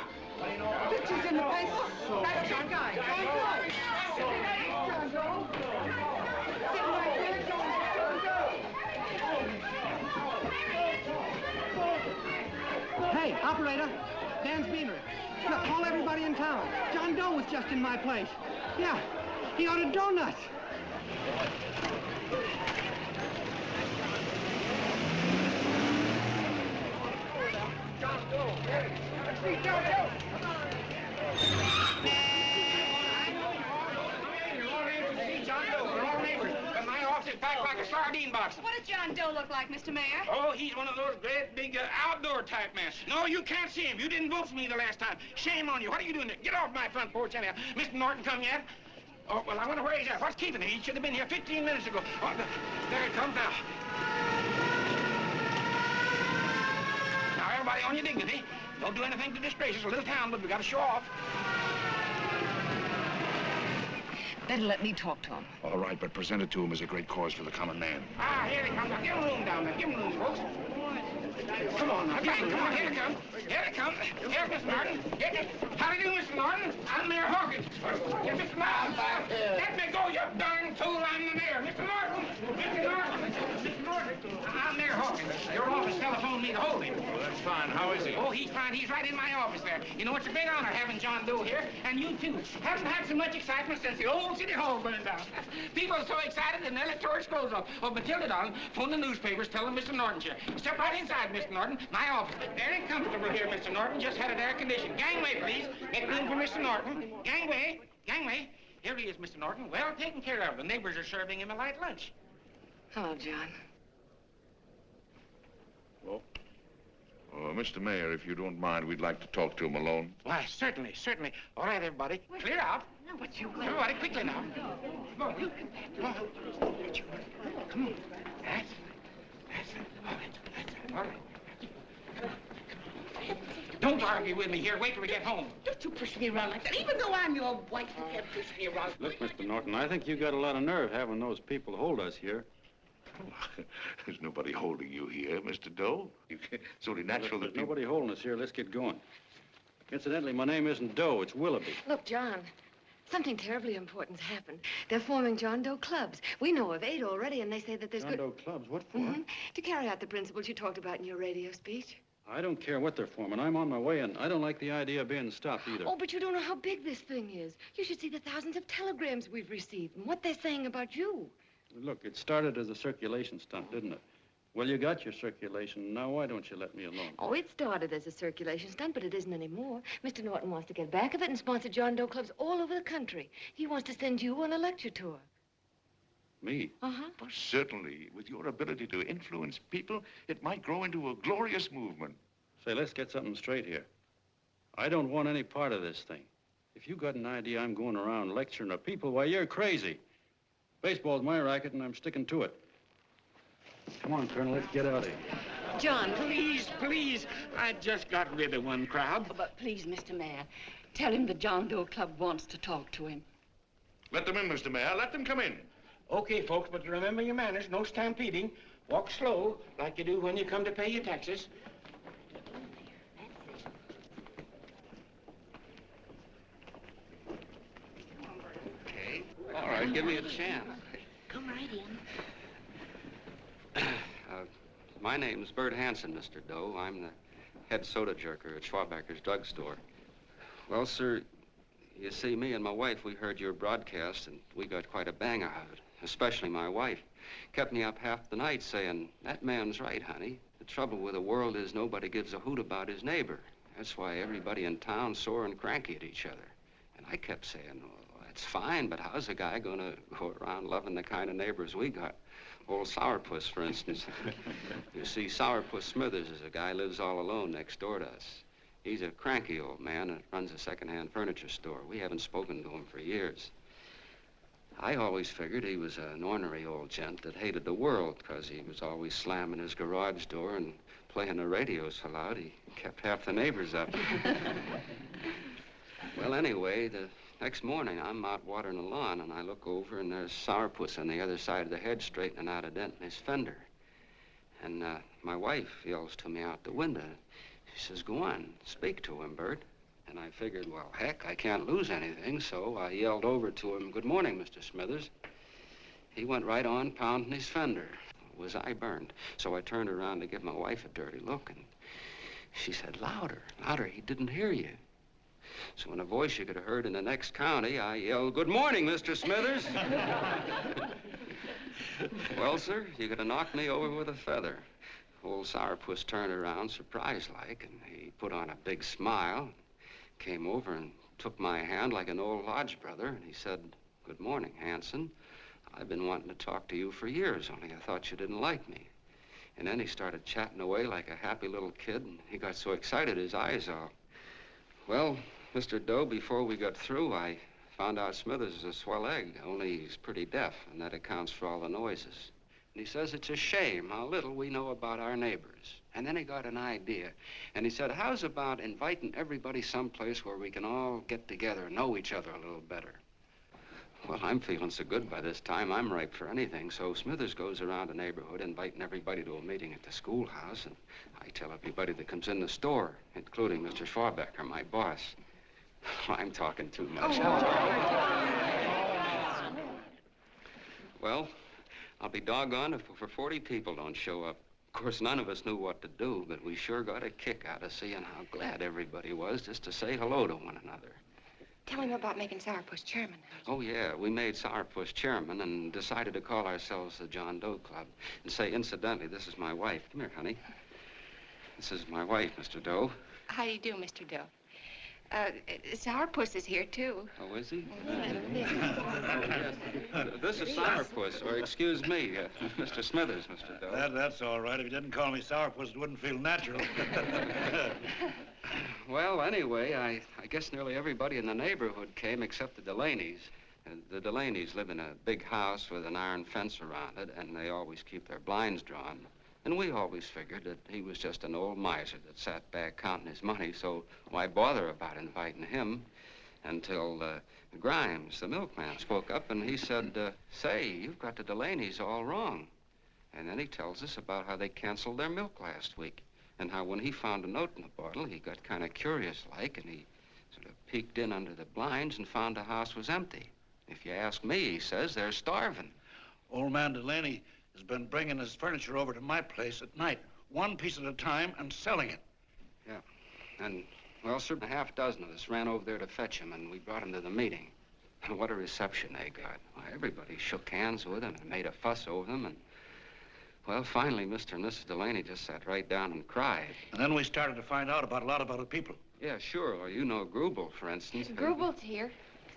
Pictures in the paper. That's John Guy. John Doe. John Doe. Sitting right there, John Doe. Hey, operator. Dan's Beanery. Look, call everybody in town. John Doe was just in my place. Yeah, he ordered donuts. John Doe. Hey, let's see John Doe. My office is packed like a sardine box. What does John Doe look like, Mr. Mayor? Oh, he's one of those great big outdoor type men. No, you can't see him. You didn't vote for me the last time. Shame on you. What are you doing there? Get off my front porch anyhow. Mr. Norton come yet? Oh, well, I wonder where he's at. What's keeping him? He should have been here 15 minutes ago. Oh, there he comes now. Now, everybody on your dignity. Don't do anything to disgrace us. A little town, but we got to show off. Better let me talk to him. All right, but present it to him as a great cause for the common man. Ah, here he comes. Now, give him room down there. Give him room, folks. Come on, now. Come on, here he comes. Here he comes. Here's Mr. Norton. How do you do, Mr. Norton? I'm Mayor Hawkins. Here, Mr. Norton. Let me go, you darn fool. I'm the mayor. Mr. Norton. Mr. Norton. Mr. Norton. I'm Mayor Hawkins. Your office telephoned me to hold him. Well, that's fine. How is he? Oh, he's fine. He's right in my office there. You know, it's a great honor having John Doe here, and you, too. Haven't had so much excitement since the old city hall burned down. People are so excited they nearly tore his clothes off. Oh, Matilda, darling, phone the newspapers, tell them Mr. Norton's here. Step right inside, Mr. Norton. My office. Very comfortable here, Mr. Norton. Just had it air conditioned. Gangway, please. Make room for Mr. Norton. Gangway. Gangway. Here he is, Mr. Norton. Well taken care of. The neighbors are serving him a light lunch. Hello, John. Well, Mr. Mayor, if you don't mind, we'd like to talk to him alone. Why, certainly, certainly. All right, everybody, clear out. Everybody, quickly now. Come on. Come on. That's it. All right. Don't argue with me here. Wait till we get home. Don't you push me around like that. Even though I'm your wife, you can't push me around. Look, Mr. Norton, I think you got a lot of nerve having those people hold us here. There's nobody holding you here, Mr. Doe. It's only natural that There's nobody holding us here. Let's get going. Incidentally, my name isn't Doe, it's Willoughby. Look, John, something terribly important's happened. They're forming John Doe clubs. We know of 8 already, and they say that there's John Doe clubs? What for? To carry out the principles you talked about in your radio speech. I don't care what they're forming. I'm on my way, and I don't like the idea of being stopped either. Oh, but you don't know how big this thing is. You should see the thousands of telegrams we've received and what they're saying about you. Look, it started as a circulation stunt, didn't it? Well, you got your circulation. Now, why don't you let me alone? Oh, it started as a circulation stunt, but it isn't anymore. Mr. Norton wants to get back of it and sponsor John Doe clubs all over the country. He wants to send you on a lecture tour. Me? Uh-huh. Well, certainly, with your ability to influence people, it might grow into a glorious movement. Say, let's get something straight here. I don't want any part of this thing. If you got an idea I'm going around lecturing the people, why, you're crazy. Baseball's my racket, and I'm sticking to it. Come on, Colonel, let's get out of here. John, please, please. I just got rid of one crowd. Oh, but please, Mr. Mayor, tell him the John Doe Club wants to talk to him. Let them in, Mr. Mayor. Let them come in. Okay, folks, but remember your manners. No stampeding. Walk slow, like you do when you come to pay your taxes. Okay. All right, give me a chance. Come right in. My name's Bert Hansen, Mr. Doe. I'm the head soda jerker at Schwabacker's drugstore. Well, sir, you see, me and my wife, we heard your broadcast, and we got quite a bang out of it, especially my wife. Kept me up half the night saying, that man's right, honey. The trouble with the world is nobody gives a hoot about his neighbor. That's why everybody in town's sore and cranky at each other. And I kept saying, well, that's fine, but how's a guy gonna go around loving the kind of neighbors we got? Old Sourpuss, for instance. You see, Sourpuss Smithers is a guy who lives all alone next door to us. He's a cranky old man that runs a second-hand furniture store. We haven't spoken to him for years. I always figured he was an ornery old gent that hated the world because he was always slamming his garage door and playing the radio so loud he kept half the neighbors up. Well, anyway, the next morning, I'm out watering the lawn, and I look over, and there's Sourpuss on the other side of the hedge straightening out a dent in his fender. And my wife yells to me out the window. She says, go on, speak to him, Bert. And I figured, well, heck, I can't lose anything, so I yelled over to him, good morning, Mr. Smithers. He went right on pounding his fender. Was I burned? So I turned around to give my wife a dirty look, and she said, louder, louder, he didn't hear you. So in a voice you could have heard in the next county, I yelled, good morning, Mr. Smithers. Well, sir, you could have knocked me over with a feather. Old Sourpuss turned around, surprised-like, and he put on a big smile, came over and took my hand like an old lodge brother, and he said, good morning, Hanson. I've been wanting to talk to you for years, only I thought you didn't like me. And then he started chatting away like a happy little kid, and he got so excited his eyes all... Well, Mr. Doe, before we got through, I found out Smithers is a swell egg, only he's pretty deaf, and that accounts for all the noises. And he says it's a shame how little we know about our neighbors. And then he got an idea, and he said, how's about inviting everybody someplace where we can all get together and know each other a little better? Well, I'm feeling so good by this time, I'm ripe for anything, so Smithers goes around the neighborhood inviting everybody to a meeting at the schoolhouse, and I tell everybody that comes in the store, including Mr. Schwabacker, my boss. I'm talking too much. Well, I'll be doggone if over 40 people don't show up. Of course, none of us knew what to do, but we sure got a kick out of seeing how glad everybody was just to say hello to one another. Tell him about making Sourpuss chairman. Oh, yeah, we made Sourpuss chairman and decided to call ourselves the John Doe Club. And say, incidentally, this is my wife. Come here, honey. This is my wife, Mr. Doe. How do you do, Mr. Doe? Sourpuss is here, too. Oh, is he? Yes. This is Sourpuss, or excuse me, Mr. Smithers, Mr. Doe. That's all right. If you didn't call me Sourpuss, it wouldn't feel natural. Well, anyway, I guess nearly everybody in the neighborhood came except the Delaney's. The Delaney's live in a big house with an iron fence around it, and they always keep their blinds drawn. And we always figured that he was just an old miser that sat back counting his money, so why bother about inviting him? Until Grimes, the milkman, spoke up, and he said, say, you've got the Delaney's all wrong. And then he tells us about how they canceled their milk last week, and how when he found a note in the bottle, he got kind of curious-like, and he sort of peeked in under the blinds and found the house was empty. If you ask me, he says, they're starving. Old man Delaney has been bringing his furniture over to my place at night, one piece at a time, and selling it. Yeah. And, well, sir, a half dozen of us ran over there to fetch him, and we brought him to the meeting. And what a reception they got. Why, everybody shook hands with him and made a fuss over them, and, well, finally, Mr. and Mrs. Delaney just sat right down and cried. And then we started to find out about a lot of other people. Yeah, sure. Well, you know Grubel, for instance. Grubel's here.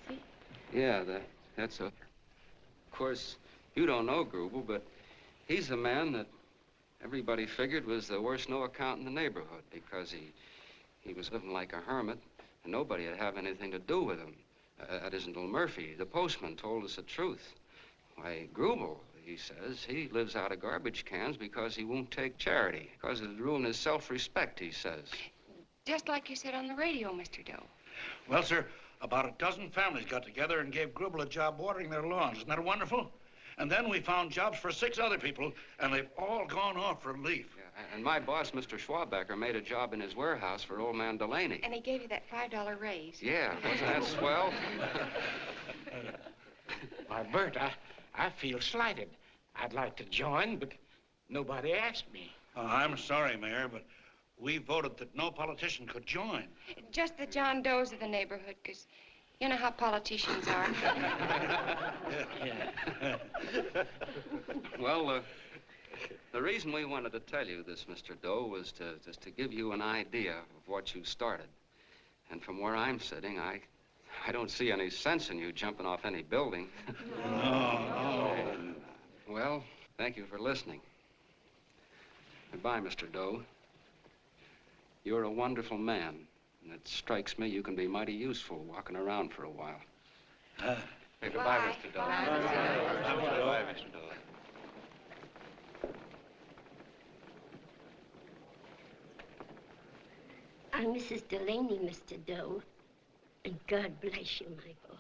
See? Yeah, that's a... Of course, you don't know Grubel, but he's the man that everybody figured was the worst no-account in the neighborhood because he was living like a hermit, and nobody would have anything to do with him. That isn't until Murphy, the postman, told us the truth. Why, Grubel, he says, he lives out of garbage cans because he won't take charity, because it'd ruin his self-respect, he says. Just like you said on the radio, Mr. Doe. Well, sir, about a dozen families got together and gave Grubel a job watering their lawns. Isn't that wonderful? And then we found jobs for 6 other people, and they've all gone off relief. Yeah, and my boss, Mr. Schwabecker, made a job in his warehouse for old man Delaney. And he gave you that $5 raise. Yeah, wasn't that swell? Why, Bert, I feel slighted. I'd like to join, but nobody asked me. I'm sorry, Mayor, but we voted that no politician could join. Just the John Does of the neighborhood, because you know how politicians are. Well, the reason we wanted to tell you this, Mr. Doe, was just to give you an idea of what you started. And from where I'm sitting, I don't see any sense in you jumping off any building. No. Well, thank you for listening. Goodbye, Mr. Doe. You're a wonderful man, and it strikes me you can be mighty useful walking around for a while. Hey, goodbye, Mr. Doe. Goodbye, Mr. Doe. I'm Mrs. Delaney, Mr. Doe, and God bless you, my boy.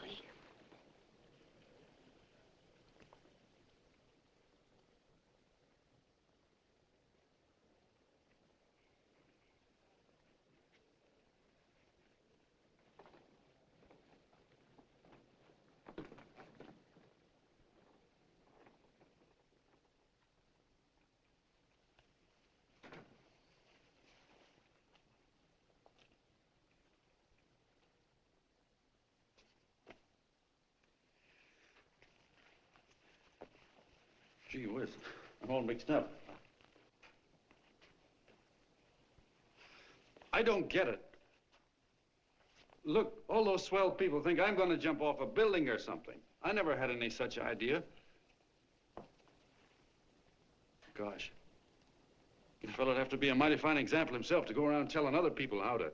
Gee whiz, I'm all mixed up. I don't get it. Look, all those swell people think I'm going to jump off a building or something. I never had any such idea. Gosh. The fellow'd have to be a mighty fine example himself to go around telling other people how to...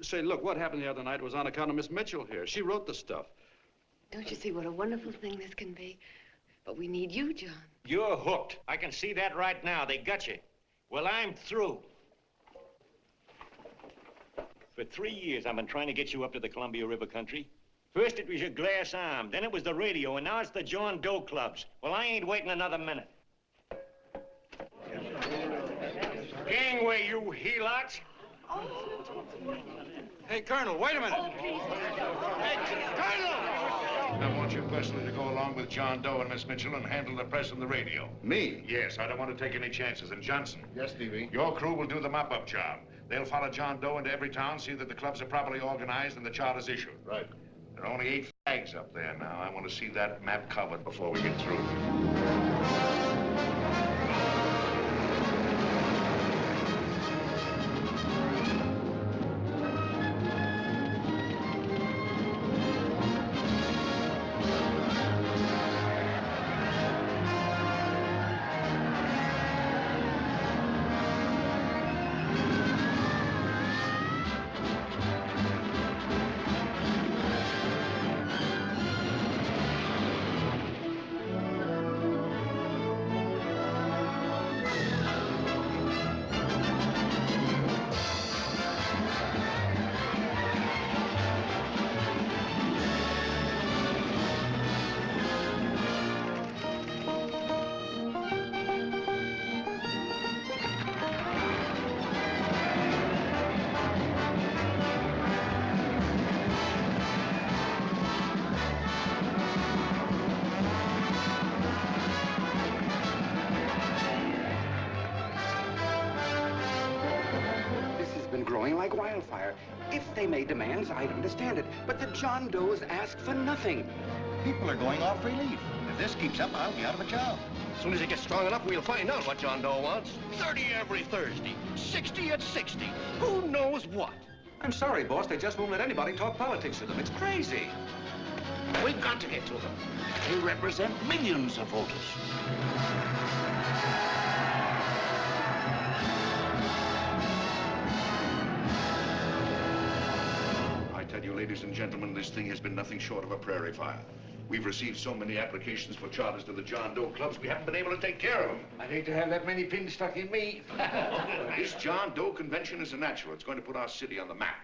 Say, look, what happened the other night was on account of Miss Mitchell here. She wrote the stuff. Don't you see what a wonderful thing this can be? But we need you, John. You're hooked. I can see that right now. They got you. Well, I'm through. For 3 years, I've been trying to get you up to the Columbia River country. First, it was your glass arm. Then it was the radio. And now it's the John Doe clubs. Well, I ain't waiting another minute. Gangway, you helots. Hey, Colonel, wait a minute. Hey, Colonel! I want you personally to go along with John Doe and Miss Mitchell and handle the press and the radio. Me? Yes, I don't want to take any chances. And Johnson. Yes, Stevie? Your crew will do the mop-up job. They'll follow John Doe into every town, see that the clubs are properly organized and the charters issued. Right. There are only 8 flags up there now. I want to see that map covered before we get through. going like wildfire. If they made demands, I'd understand it. But the John Does ask for nothing. People are going off relief. If this keeps up, I'll be out of a job. As soon as it gets strong enough, we'll find out what John Doe wants. 30 every Thursday, 60 at 60. Who knows what? I'm sorry, boss. They just won't let anybody talk politics to them. It's crazy. We've got to get to them. They represent millions of voters. I tell you, ladies and gentlemen, this thing has been nothing short of a prairie fire. We've received so many applications for charters to the John Doe clubs, we haven't been able to take care of them. I'd hate to have that many pins stuck in me. This John Doe convention is a natural. It's going to put our city on the map.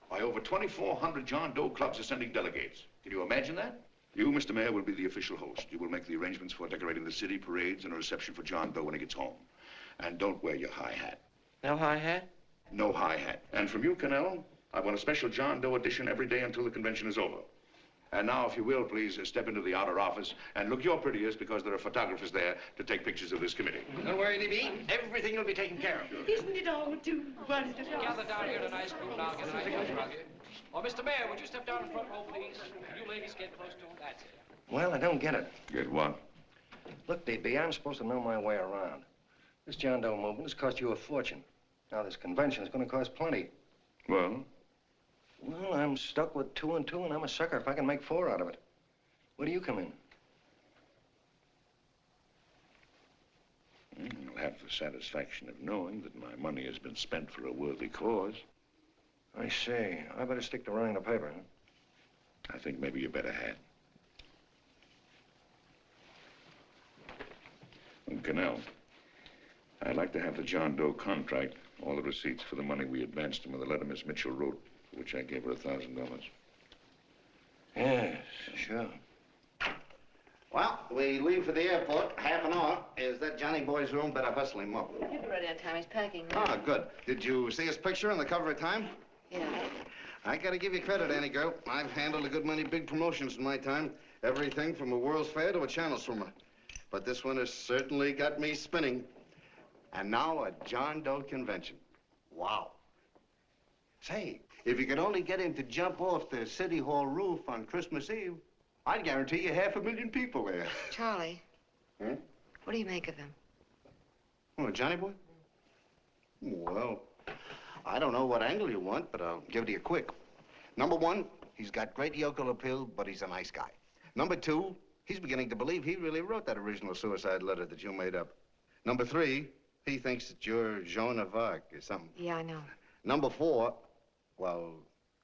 Why, over 2,400 John Doe clubs are sending delegates. Can you imagine that? You, Mr. Mayor, will be the official host. You will make the arrangements for decorating the city, parades, and a reception for John Doe when he gets home. And don't wear your high hat. No high hat? No high hat. And from you, Cannell, I want a special John Doe edition every day until the convention is over. And now, if you will, please step into the outer office and look your prettiest because there are photographers there to take pictures of this committee. Don't worry, Libby. Everything will be taken care of. Isn't it all too wonderful? Gather down here tonight, school now, get a nice rug. Oh, Mr. Mayor, would you step down in front row, please? You ladies get close to him. That's it. Well, I don't get it. Get what? Look, DB, I'm supposed to know my way around. This John Doe movement has cost you a fortune. Now, this convention is going to cost plenty. Well? Well, I'm stuck with 2 and 2, and I'm a sucker if I can make 4 out of it. Where do you come in? You'll have the satisfaction of knowing that my money has been spent for a worthy cause. I see. I better stick to running the paper, huh? I think maybe you better had. And Cannell, I'd like to have the John Doe contract, all the receipts for the money we advanced him with the letter Miss Mitchell wrote, for which I gave her $1,000. Yes, sure. Well, we leave for the airport. Half an hour. Is that Johnny boy's room? Better hustle him up. He'll be ready on time. He's packing now. Ah, good. Did you see his picture on the cover of Time? Yeah. I gotta give you credit, Annie girl. I've handled a good many big promotions in my time. Everything from a World's Fair to a channel swimmer. But this one has certainly got me spinning. And now a John Doe convention. Wow. Say, if you could only get him to jump off the City Hall roof on Christmas Eve, I'd guarantee you 500,000 people there. Charlie. Hmm? What do you make of him? Oh, Johnny boy? Well, I don't know what angle you want, but I'll give it to you quick. Number 1, he's got great yokel appeal, but he's a nice guy. Number 2, he's beginning to believe he really wrote that original suicide letter that you made up. Number 3, he thinks that you're Joan of Arc or something. Yeah, I know. Number 4, well,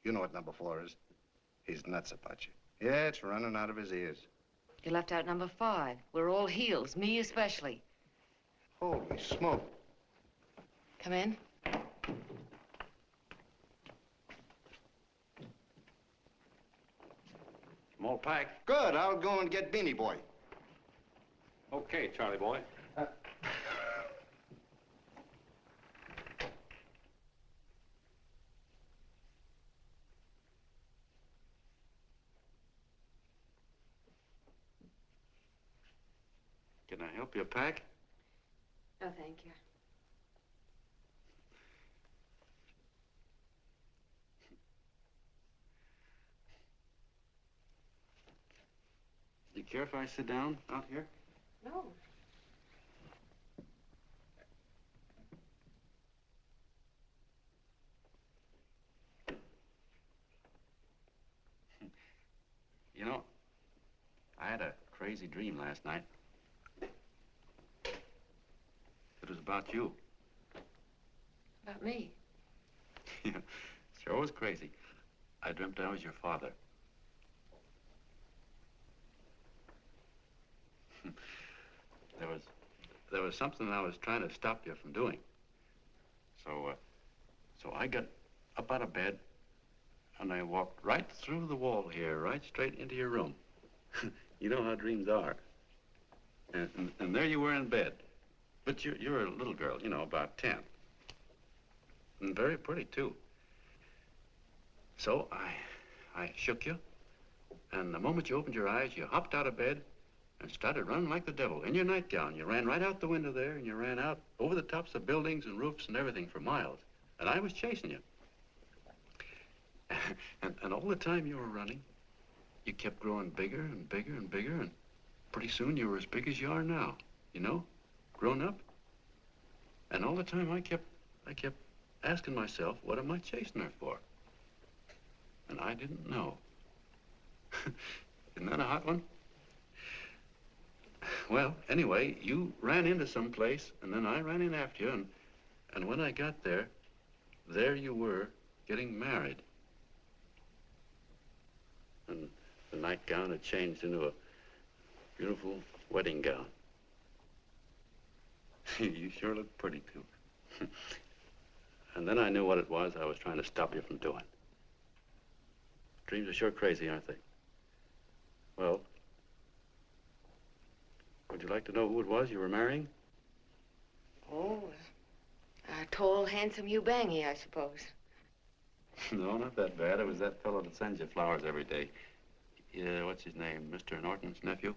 you know what number 4 is. He's nuts about you. Yeah, it's running out of his ears. You left out number 5. We're all heels, me especially. Holy smoke. Come in. Small pack. Good, I'll go and get Beanie Boy. Okay, Charlie boy. Can I help you pack? No, thank you. You care if I sit down out here? No. You know, I had a crazy dream last night. It was about you. About me? Yeah, sure was crazy. I dreamt I was your father. There was something I was trying to stop you from doing. So I got up out of bed and I walked right through the wall here, right straight into your room. You know how dreams are. And there you were in bed. But you're a little girl, you know, about 10. And very pretty, too. So I shook you, and the moment you opened your eyes, you hopped out of bed and started running like the devil in your nightgown. You ran right out the window there, and you ran out over the tops of buildings and roofs and everything for miles. And I was chasing you. And all the time you were running, you kept growing bigger and bigger and bigger, and pretty soon you were as big as you are now, you know, grown up. And all the time I kept asking myself, what am I chasing her for? And I didn't know. Isn't that a hot one? Well, anyway, you ran into some place, and then I ran in after you, and when I got there, there you were, getting married. And the nightgown had changed into a beautiful wedding gown. You sure look pretty, too. And then I knew what it was I was trying to stop you from doing. Dreams are sure crazy, aren't they? Well, would you like to know who it was you were marrying? Oh, a tall, handsome Ubangi, I suppose. No, not that bad. It was that fellow that sends you flowers every day. Yeah, what's his name? Mr. Norton's nephew?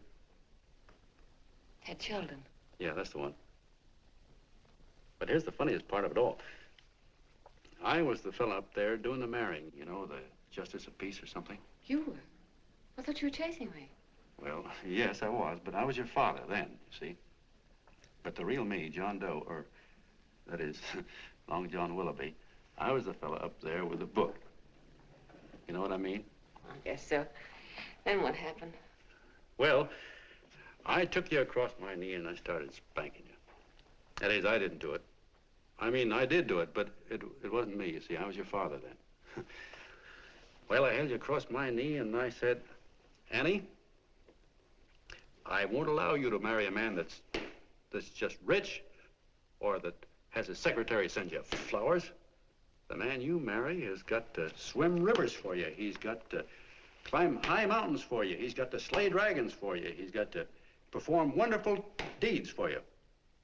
Ted Sheldon. Yeah, that's the one. But here's the funniest part of it all. I was the fella up there doing the marrying, you know, the justice of peace or something. You were? I thought you were chasing me. Well, yes, I was, but I was your father then, you see. But the real me, John Doe, or that is, Long John Willoughby, I was the fella up there with the book. You know what I mean? I guess so. Then what happened? Well, I took you across my knee and I started spanking you. That is, I didn't do it. I mean, I did do it, but it wasn't me, you see. I was your father then. Well, I held you across my knee and I said, Annie, I won't allow you to marry a man that's just rich or that has his secretary send you flowers. The man you marry has got to swim rivers for you. He's got to climb high mountains for you. He's got to slay dragons for you. He's got to perform wonderful deeds for you.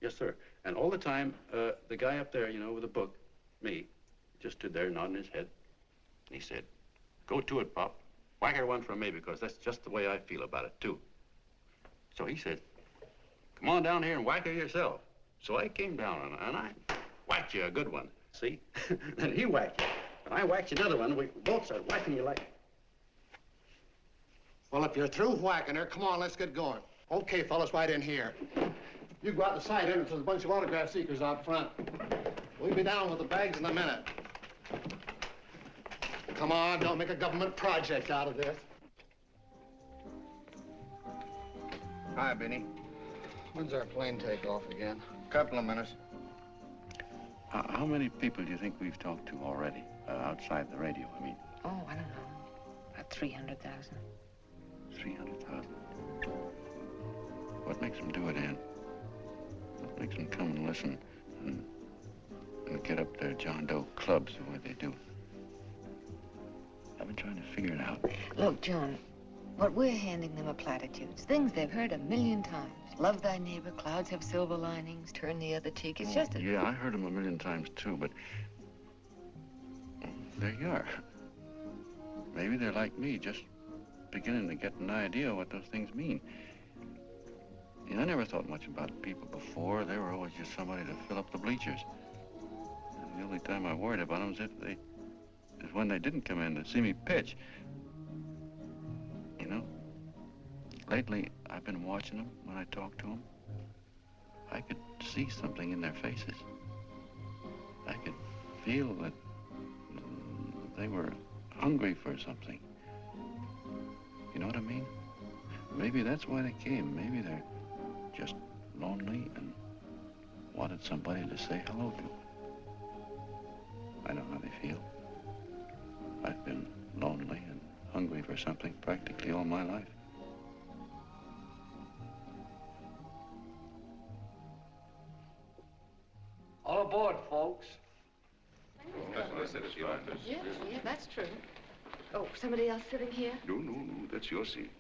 Yes, sir. And all the time, the guy up there, you know, with the book, me, just stood there nodding his head. And he said, go to it, Pop. Whack her one from me, because that's just the way I feel about it, too. So he said, come on down here and whack her yourself. So I came down and I whacked you a good one, see? Then he whacked you, and I whacked you another one. We both started whacking you like... Well, if you're through whacking her, come on, let's get going. Okay, fellas, right in here. You go out the side entrance, there's a bunch of autograph seekers out front. We'll be down with the bags in a minute. Come on, don't make a government project out of this. Hi, Benny. When's our plane take off again? Couple of minutes. How many people do you think we've talked to already, outside the radio, I mean? Oh, I don't know. About 300,000. 300,000? What makes them do it, Ann? What makes them come and listen and get up their John Doe clubs the way they do? I've been trying to figure it out. Look, John, what we're handing them are platitudes, things they've heard 1,000,000 times. Love thy neighbor, clouds have silver linings, turn the other cheek. It's just a... Yeah, I heard them 1,000,000 times, too, but... there you are. Maybe they're like me, just beginning to get an idea of what those things mean. You know, I never thought much about people before. They were always just somebody to fill up the bleachers. And the only time I worried about them is when they didn't come in to see me pitch. You know, lately I've been watching them when I talk to them. I could see something in their faces. I could feel that they were hungry for something. You know what I mean? Maybe that's why they came. Maybe they're just lonely and wanted somebody to say hello to. I know how they feel. I've been lonely and hungry for something practically all my life. All aboard, folks. That's what I said at the office. Yeah, that's true. Oh, somebody else sitting here? No, that's your seat.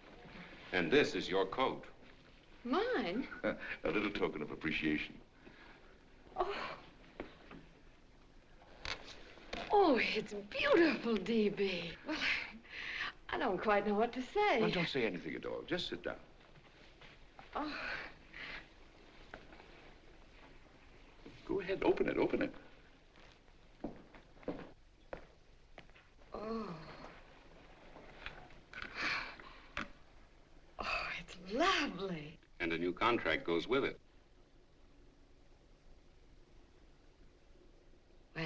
And this is your coat. Mine? A little token of appreciation. Oh, it's beautiful, D.B. Well, I don't quite know what to say. Well, don't say anything at all. Just sit down. Oh. Go ahead, open it. respect goes with it. Well,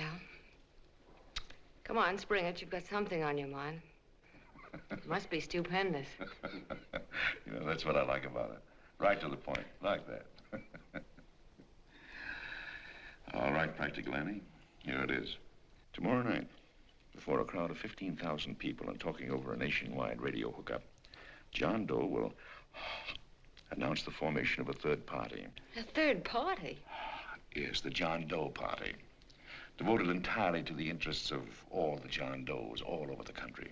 come on, spring it. You've got something on your mind. It must be stupendous. You know, that's what I like about it. Right to the point, like that. All right, Practical Annie, here it is. Tomorrow night, before a crowd of 15,000 people and talking over a nationwide radio hookup, John Doe will announce the formation of a third party. A third party? Yes, the John Doe Party. Devoted entirely to the interests of all the John Does all over the country,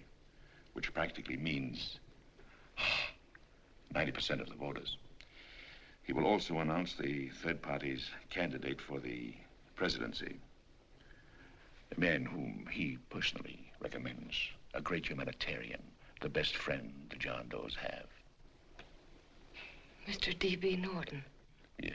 which practically means 90% of the voters. He will also announce the third party's candidate for the presidency. A man whom he personally recommends, a great humanitarian, the best friend the John Does have. Mr. D.B. Norton. Yes.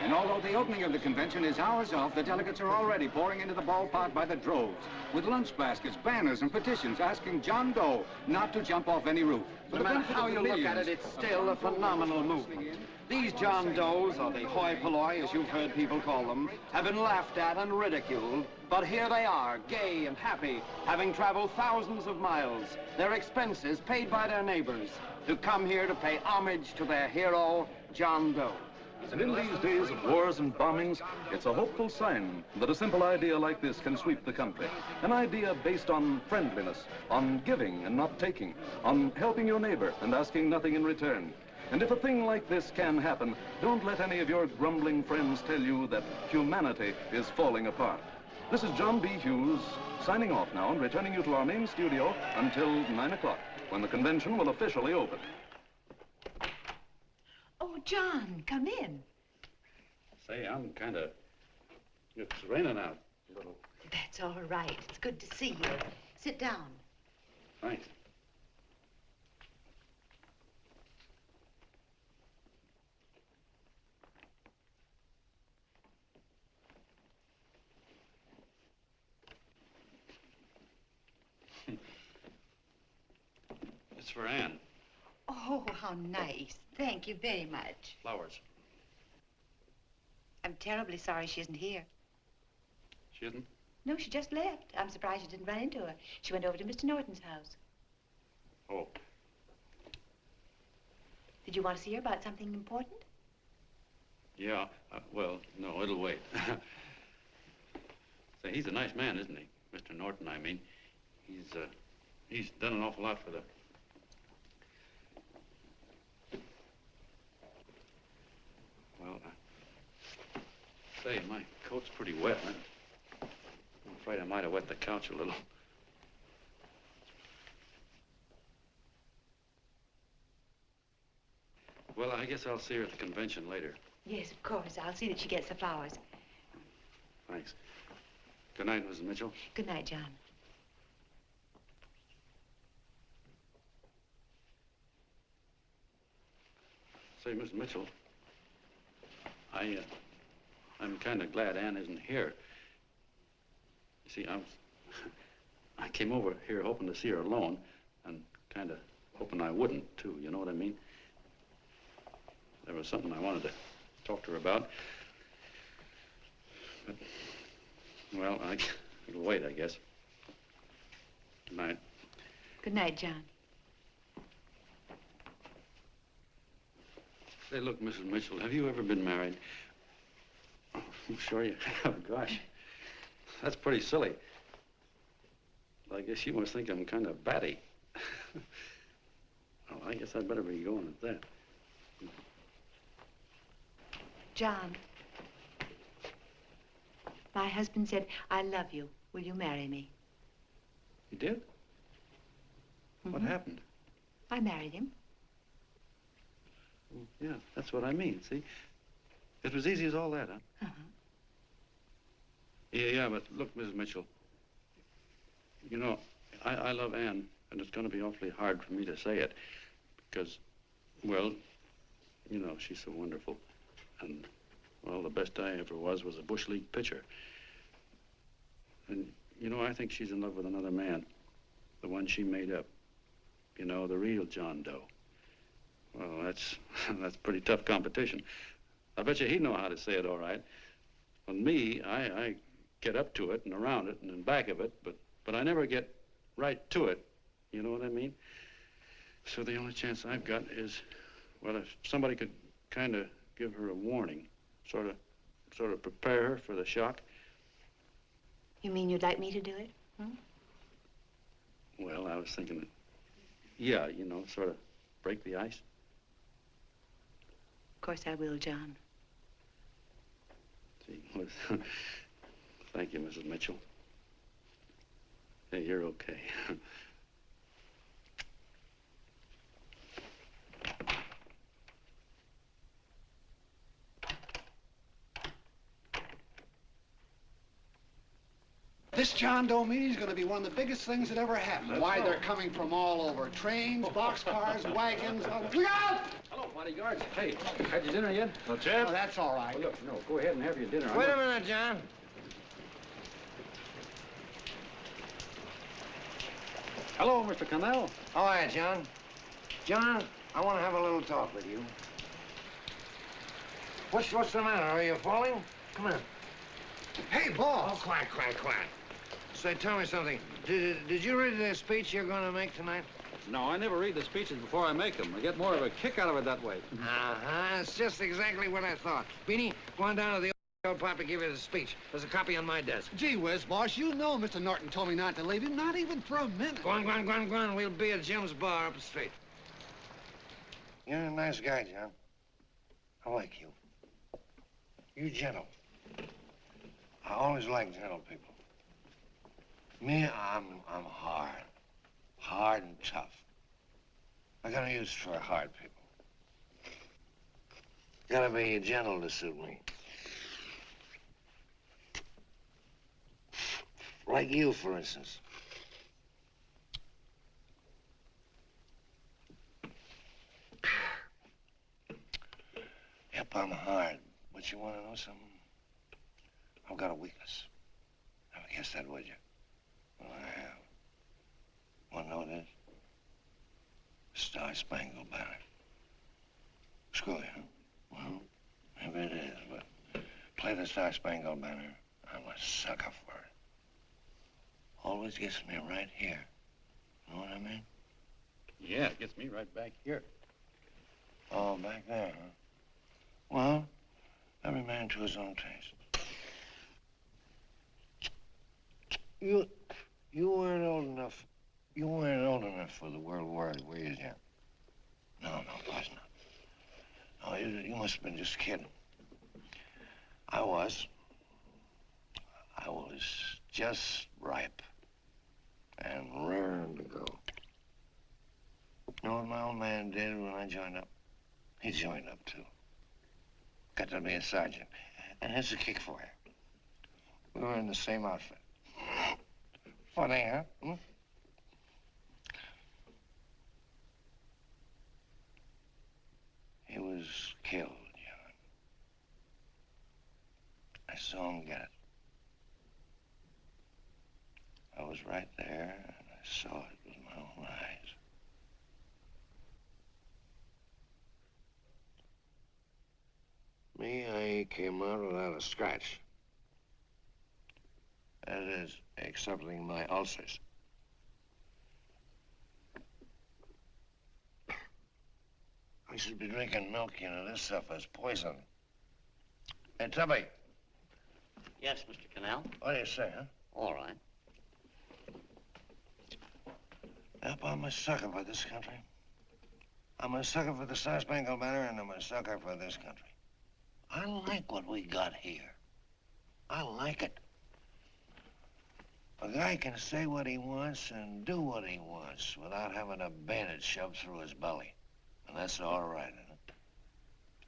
And although the opening of the convention is hours off, the delegates are already pouring into the ballpark by the droves, with lunch baskets, banners, and petitions asking John Doe not to jump off any roof. No matter how you look at it, it's still a phenomenal movement. These John Does, or the hoi polloi, as you've heard people call them, have been laughed at and ridiculed, but here they are, gay and happy, having traveled thousands of miles, their expenses paid by their neighbors, to come here to pay homage to their hero, John Doe. And in these days of wars and bombings, it's a hopeful sign that a simple idea like this can sweep the country. An idea based on friendliness, on giving and not taking, on helping your neighbor and asking nothing in return. And if a thing like this can happen, don't let any of your grumbling friends tell you that humanity is falling apart. This is John B. Hughes, signing off now and returning you to our main studio until 9 o'clock, when the convention will officially open. Oh, John, come in. Say, I'm kind of... It's raining out a little. That's all right. It's good to see you. Sit down. Thanks. It's for Anne. Oh, how nice. Thank you very much. Flowers. I'm terribly sorry she isn't here. She isn't? No, she just left. I'm surprised you didn't run into her. She went over to Mr. Norton's house. Oh. Did you want to see her about something important? Yeah, well, no, it'll wait. Say, he's a nice man, isn't he? Mr. Norton, I mean. He's done an awful lot for the... Well, say, my coat's pretty wet. I'm afraid I might have wet the couch a little. Well, I guess I'll see her at the convention later. Yes, of course. I'll see that she gets the flowers. Thanks. Good night, Mrs. Mitchell. Good night, John. Say, Mrs. Mitchell, I'm kind of glad Anne isn't here. You see, I came over here hoping to see her alone, and kind of hoping I wouldn't, too, you know what I mean? There was something I wanted to talk to her about. But, well, it'll wait, I guess. Good night. Good night, John. Say, look, Mrs. Mitchell, have you ever been married? Oh, I'm sure you have. Gosh, that's pretty silly. I guess you must think I'm kind of batty. Well, I guess I'd better be going at that. John, my husband said, I love you. Will you marry me? You did? What happened? I married him. Well, yeah, that's what I mean, see? It was easy as all that, huh? Uh-huh. Yeah, but look, Mrs. Mitchell, you know, I love Anne, and it's going to be awfully hard for me to say it because, well, you know, she's so wonderful. And, well, the best I ever was a Bush League pitcher. And, you know, I think she's in love with another man, the one she made up. You know, the real John Doe. Well, that's pretty tough competition. I bet you he'd know how to say it all right. On me, I get up to it and around it and in back of it, but I never get right to it. You know what I mean? So the only chance I've got is, well, if somebody could kind of give her a warning, sort of prepare her for the shock. You mean you'd like me to do it? Hmm? Well, I was thinking that, yeah, you know, sort of break the ice. Of course I will, John. See, well, thank you, Mrs. Mitchell. Hey, you're okay. This John Doe meeting is going to be one of the biggest things that ever happened. Why, they're coming from all over. Trains, boxcars, wagons. Look out! Hello, bodyguards. Hey, had your dinner yet? No, Jeff. Oh, that's all right. Well, look, no, go ahead and have your dinner. Wait a minute, John. Hello, Mr. Connell. How are you, John? John, I want to have a little talk with you. What's the matter? Are you falling? Come on. Hey, boss. Oh, quiet. Say, tell me something. Did you read the speech you're going to make tonight? No, I never read the speeches before I make them. I get more of a kick out of it that way. Uh-huh. It's just exactly what I thought. Beanie, go on down to the old pop and give you the speech. There's a copy on my desk. Gee whiz, boss, you know Mr. Norton told me not to leave him, not even for a minute. Go on. We'll be at Jim's bar up the street. You're a nice guy, John. I like you. You're gentle. I always like gentle people. Me, I'm hard and tough. I got a use for hard people. Gotta be gentle to suit me. Like you, for instance. Yep, I'm hard. But you want to know something? I've got a weakness. Never guess that, would you? Well, I have. Want to know what it is? Star-Spangled Banner. Screw you, huh? Well, maybe it is, but play the Star-Spangled Banner. I'm a sucker for it. Always gets me right here. Know what I mean? Yeah, it gets me right back here. Oh, back there, huh? Well, every man to his own taste. You weren't old enough. You weren't old enough for the World War, were you, Jim? No, of course not. No, you must have been just kidding. I was just ripe and raring to go. You know what my old man did when I joined up? He joined up, too. Got to be a sergeant. And here's a kick for you. We were in the same outfit. Funny, huh? Hmm? He was killed, John. I saw him get it. I was right there, and I saw it with my own eyes. Me, I came out without a scratch. That is, excepting my ulcers. I should be drinking milk, you know. This stuff is poison. Hey, Tubby. Yes, Mr. Connell? What do you say, huh? All right. Yep, I'm a sucker for this country. I'm a sucker for the Star-Spangled Banner, and I'm a sucker for this country. I like what we got here. I like it. A guy can say what he wants and do what he wants without having a bayonet shoved through his belly. And that's all right, huh?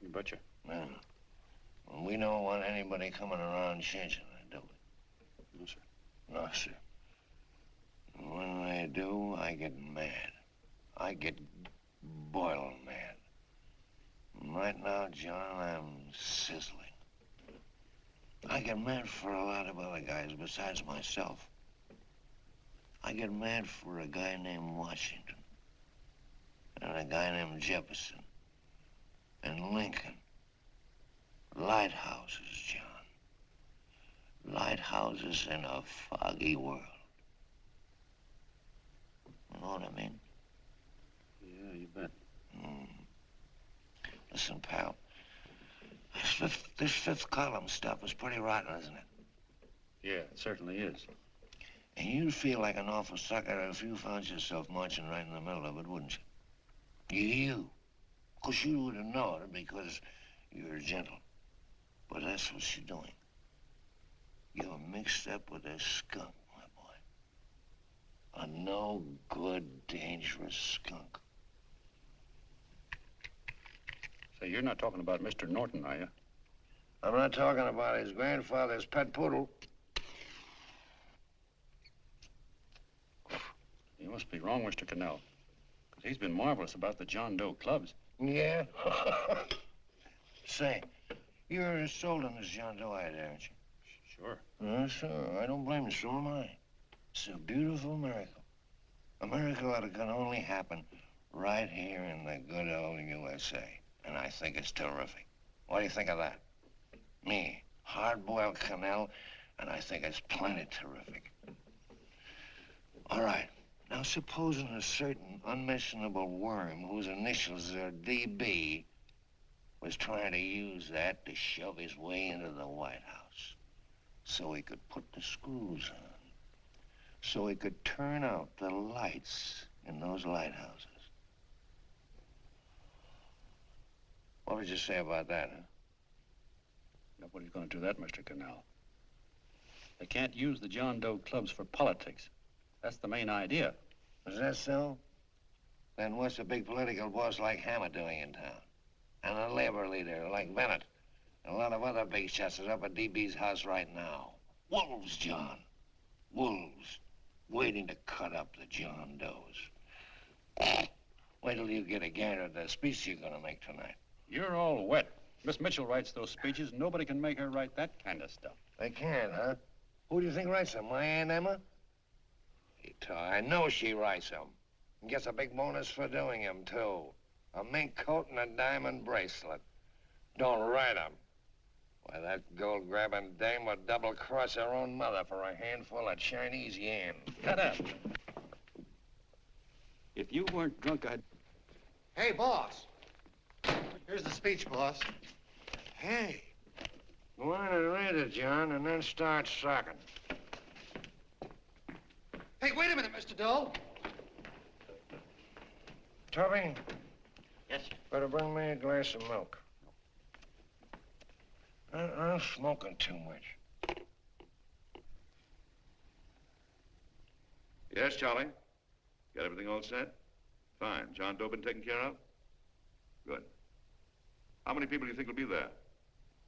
You betcha. Yeah. Well, we don't want anybody coming around changing that, do we? No, sir. No, sir. And when they do, I get mad. I get boiling mad. And right now, John, I'm sizzling. I get mad for a lot of other guys besides myself. I get mad for a guy named Washington, and a guy named Jefferson, and Lincoln. Lighthouses, John. Lighthouses in a foggy world. You know what I mean? Yeah, you bet. Listen, pal. This fifth column stuff is pretty rotten, isn't it? Yeah, it certainly is. And you'd feel like an awful sucker if you found yourself marching right in the middle of it, wouldn't you? You. Of course, you would have known it because you're gentle. But that's what you're doing. You're mixed up with a skunk, my boy. A no-good, dangerous skunk. Say, you're not talking about Mr. Norton, are you? I'm not talking about his grandfather's pet poodle. You must be wrong, Mr. Cannell. Because he's been marvelous about the John Doe clubs. Yeah? Say, you're sold on this John Doe idea, aren't you? Sure. Yes, sir. I don't blame you. So am I. It's a beautiful miracle. A miracle that can only happen right here in the good old USA. And I think it's terrific. What do you think of that? Me, hard-boiled Cannell, and I think it's plenty terrific. All right. Now, supposing a certain unmentionable worm whose initials are DB was trying to use that to shove his way into the White House so he could put the screws on, so he could turn out the lights in those lighthouses. What would you say about that, huh? Nobody's going to do that, Mr. Cannell. They can't use the John Doe clubs for politics. That's the main idea. Is that so? Then what's a big political boss like Hammett doing in town? And a labor leader like Bennett? And a lot of other big shots are up at DB's house right now. Wolves, John. Wolves. Waiting to cut up the John Does. Wait till you get a gander at the speech you're gonna make tonight. You're all wet. Miss Mitchell writes those speeches. Nobody can make her write that kind of stuff. They can't, huh? Who do you think writes them? My Aunt Emma? I know she writes them. And gets a big bonus for doing them, too. A mink coat and a diamond bracelet. Don't write them. Why, that gold-grabbing dame would double-cross her own mother for a handful of Chinese yen. Cut up. If you weren't drunk, I'd... Hey, boss. Here's the speech, boss. Hey. Go on and read it, John, and then start sucking. Hey, wait a minute, Mr. Doe. Tubby? Yes, sir. Better bring me a glass of milk. I'm smoking too much. Yes, Charlie? Got everything all set? Fine. John Doe been taken care of? Good. How many people do you think will be there?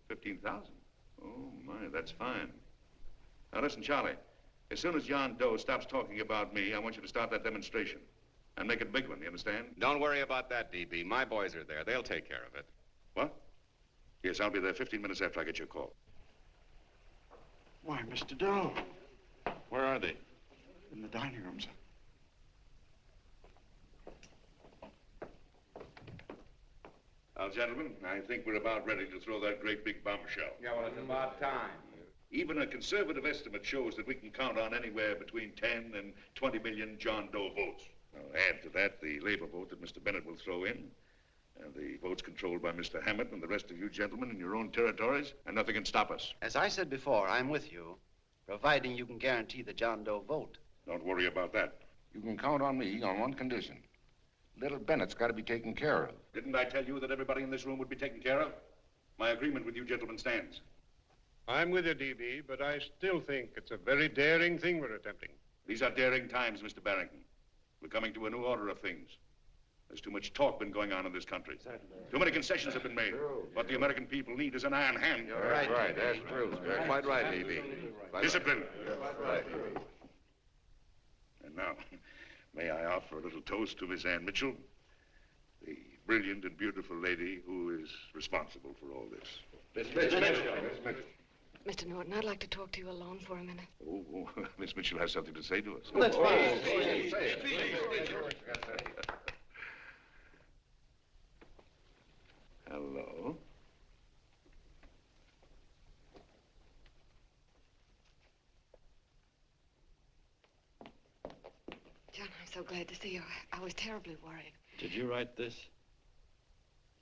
15,000? Oh, my, that's fine. Now, listen, Charlie. As soon as John Doe stops talking about me, I want you to start that demonstration. And make it a big one, you understand? Don't worry about that, DB. My boys are there. They'll take care of it. What? Yes, I'll be there 15 minutes after I get your call. Why, Mr. Doe. Where are they? In the dining room, sir. Now, gentlemen, I think we're about ready to throw that great big bombshell. Yeah, well, it's about time. Even a conservative estimate shows that we can count on anywhere between 10 and 20 million John Doe votes. Now, add to that the labor vote that Mr. Bennett will throw in, and the votes controlled by Mr. Hammett and the rest of you gentlemen in your own territories, and nothing can stop us. As I said before, I'm with you, providing you can guarantee the John Doe vote. Don't worry about that. You can count on me on one condition. Little Bennett's got to be taken care of. Didn't I tell you that everybody in this room would be taken care of? My agreement with you gentlemen stands. I'm with you, D.B., but I still think it's a very daring thing we're attempting. These are daring times, Mr. Barrington. We're coming to a new order of things. There's too much talk been going on in this country. Too many concessions have been made. What the American people need is an iron hand. You're right. That's true. You're quite right, D.B. Discipline. Right. And now, may I offer a little toast to Miss Ann Mitchell, the brilliant and beautiful lady who is responsible for all this. Miss Mitchell. Mr. Norton, I'd like to talk to you alone for a minute. Oh, Miss Mitchell has something to say to us. That's fine. Hello. John, I'm so glad to see you. I was terribly worried. Did you write this?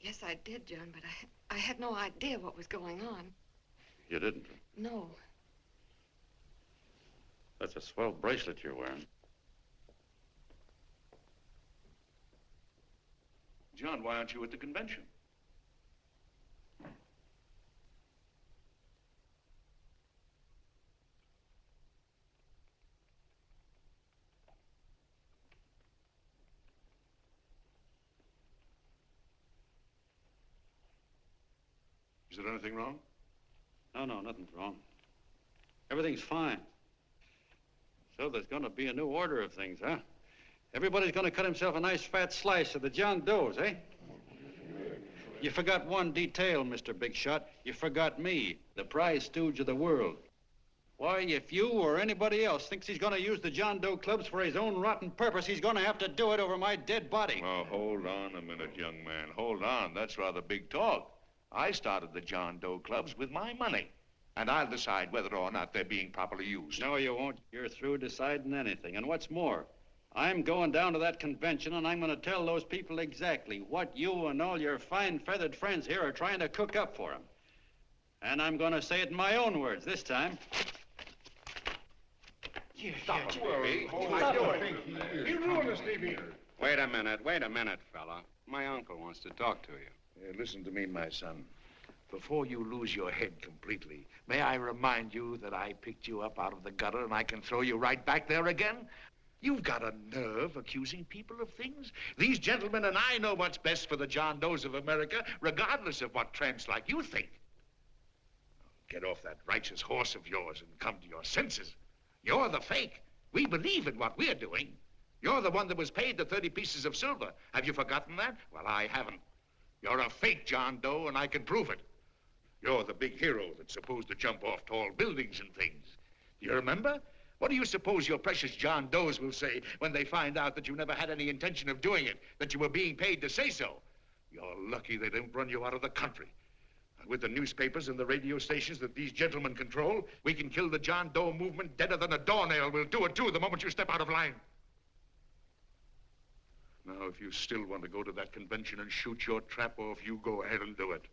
Yes, I did, John, but I had no idea what was going on. You didn't? No. That's a swell bracelet you're wearing. John, why aren't you at the convention? Is there anything wrong? No, nothing's wrong. Everything's fine. So there's going to be a new order of things, huh? Everybody's going to cut himself a nice fat slice of the John Does, eh? You forgot one detail, Mr. Big Shot. You forgot me, the prize stooge of the world. Why, if you or anybody else thinks he's going to use the John Doe clubs for his own rotten purpose, he's going to have to do it over my dead body. Oh, hold on a minute, young man. Hold on. That's rather big talk. I started the John Doe clubs with my money. And I'll decide whether or not they're being properly used. No, you won't. You're through deciding anything. And what's more, I'm going down to that convention and I'm going to tell those people exactly what you and all your fine feathered friends here are trying to cook up for them. And I'm going to say it in my own words this time. Stop it, baby. You ruined us, D.B. Wait a minute, fella. My uncle wants to talk to you. Listen to me, my son. Before you lose your head completely, may I remind you that I picked you up out of the gutter and I can throw you right back there again? You've got a nerve accusing people of things. These gentlemen and I know what's best for the John Does of America, regardless of what tramps like you think. Get off that righteous horse of yours and come to your senses. You're the fake. We believe in what we're doing. You're the one that was paid the 30 pieces of silver. Have you forgotten that? Well, I haven't. You're a fake John Doe, and I can prove it. You're the big hero that's supposed to jump off tall buildings and things. Do you remember? What do you suppose your precious John Does will say when they find out that you never had any intention of doing it, that you were being paid to say so? You're lucky they didn't run you out of the country. And with the newspapers and the radio stations that these gentlemen control, we can kill the John Doe movement deader than a doornail. We'll do it, too, the moment you step out of line. Now, if you still want to go to that convention and shoot your trap off, you go ahead and do it.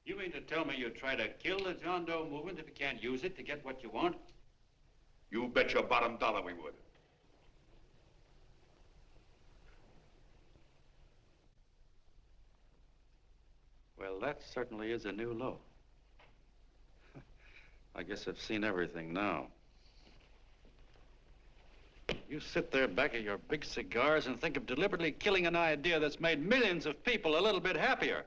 You mean to tell me you'd try to kill the John Doe movement if you can't use it to get what you want? You bet your bottom dollar we would. Well, that certainly is a new low. I guess I've seen everything now. You sit there back of your big cigars and think of deliberately killing an idea that's made millions of people a little bit happier.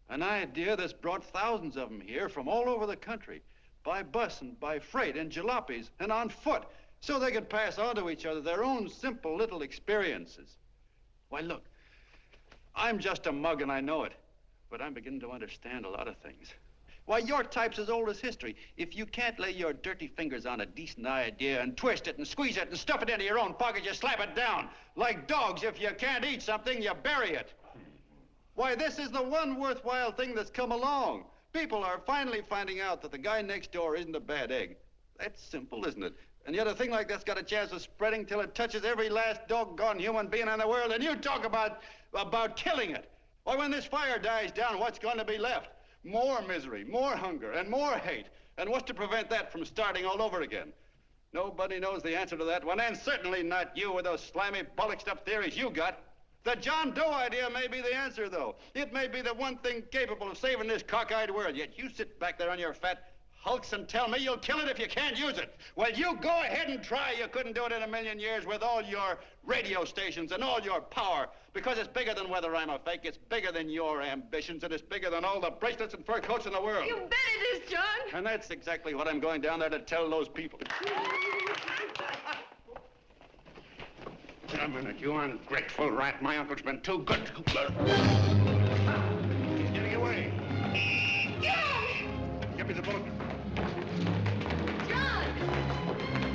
An idea that's brought thousands of them here from all over the country, by bus and by freight and jalopies and on foot, so they can pass on to each other their own simple little experiences. Why, look, I'm just a mug and I know it, but I'm beginning to understand a lot of things. Why, your type's as old as history. If you can't lay your dirty fingers on a decent idea and twist it and squeeze it and stuff it into your own pocket, you slap it down. Like dogs, if you can't eat something, you bury it. Why, this is the one worthwhile thing that's come along. People are finally finding out that the guy next door isn't a bad egg. That's simple, isn't it? And yet a thing like that's got a chance of spreading till it touches every last doggone human being in the world, and you talk about killing it. Why, when this fire dies down, what's going to be left? More misery, more hunger, and more hate. And what's to prevent that from starting all over again? Nobody knows the answer to that one, and certainly not you with those slimy, bollixed-up theories you got. The John Doe idea may be the answer, though. It may be the one thing capable of saving this cockeyed world. Yet you sit back there on your fat hulks and tell me you'll kill it if you can't use it. Well, you go ahead and try. You couldn't do it in a million years with all your radio stations and all your power. Because it's bigger than whether I'm a fake. It's bigger than your ambitions, and it's bigger than all the bracelets and fur coats in the world. You bet it is, John. And that's exactly what I'm going down there to tell those people. A minute, you ungrateful rat. My uncle's been too good. He's getting away. John! Give me the bullet. John!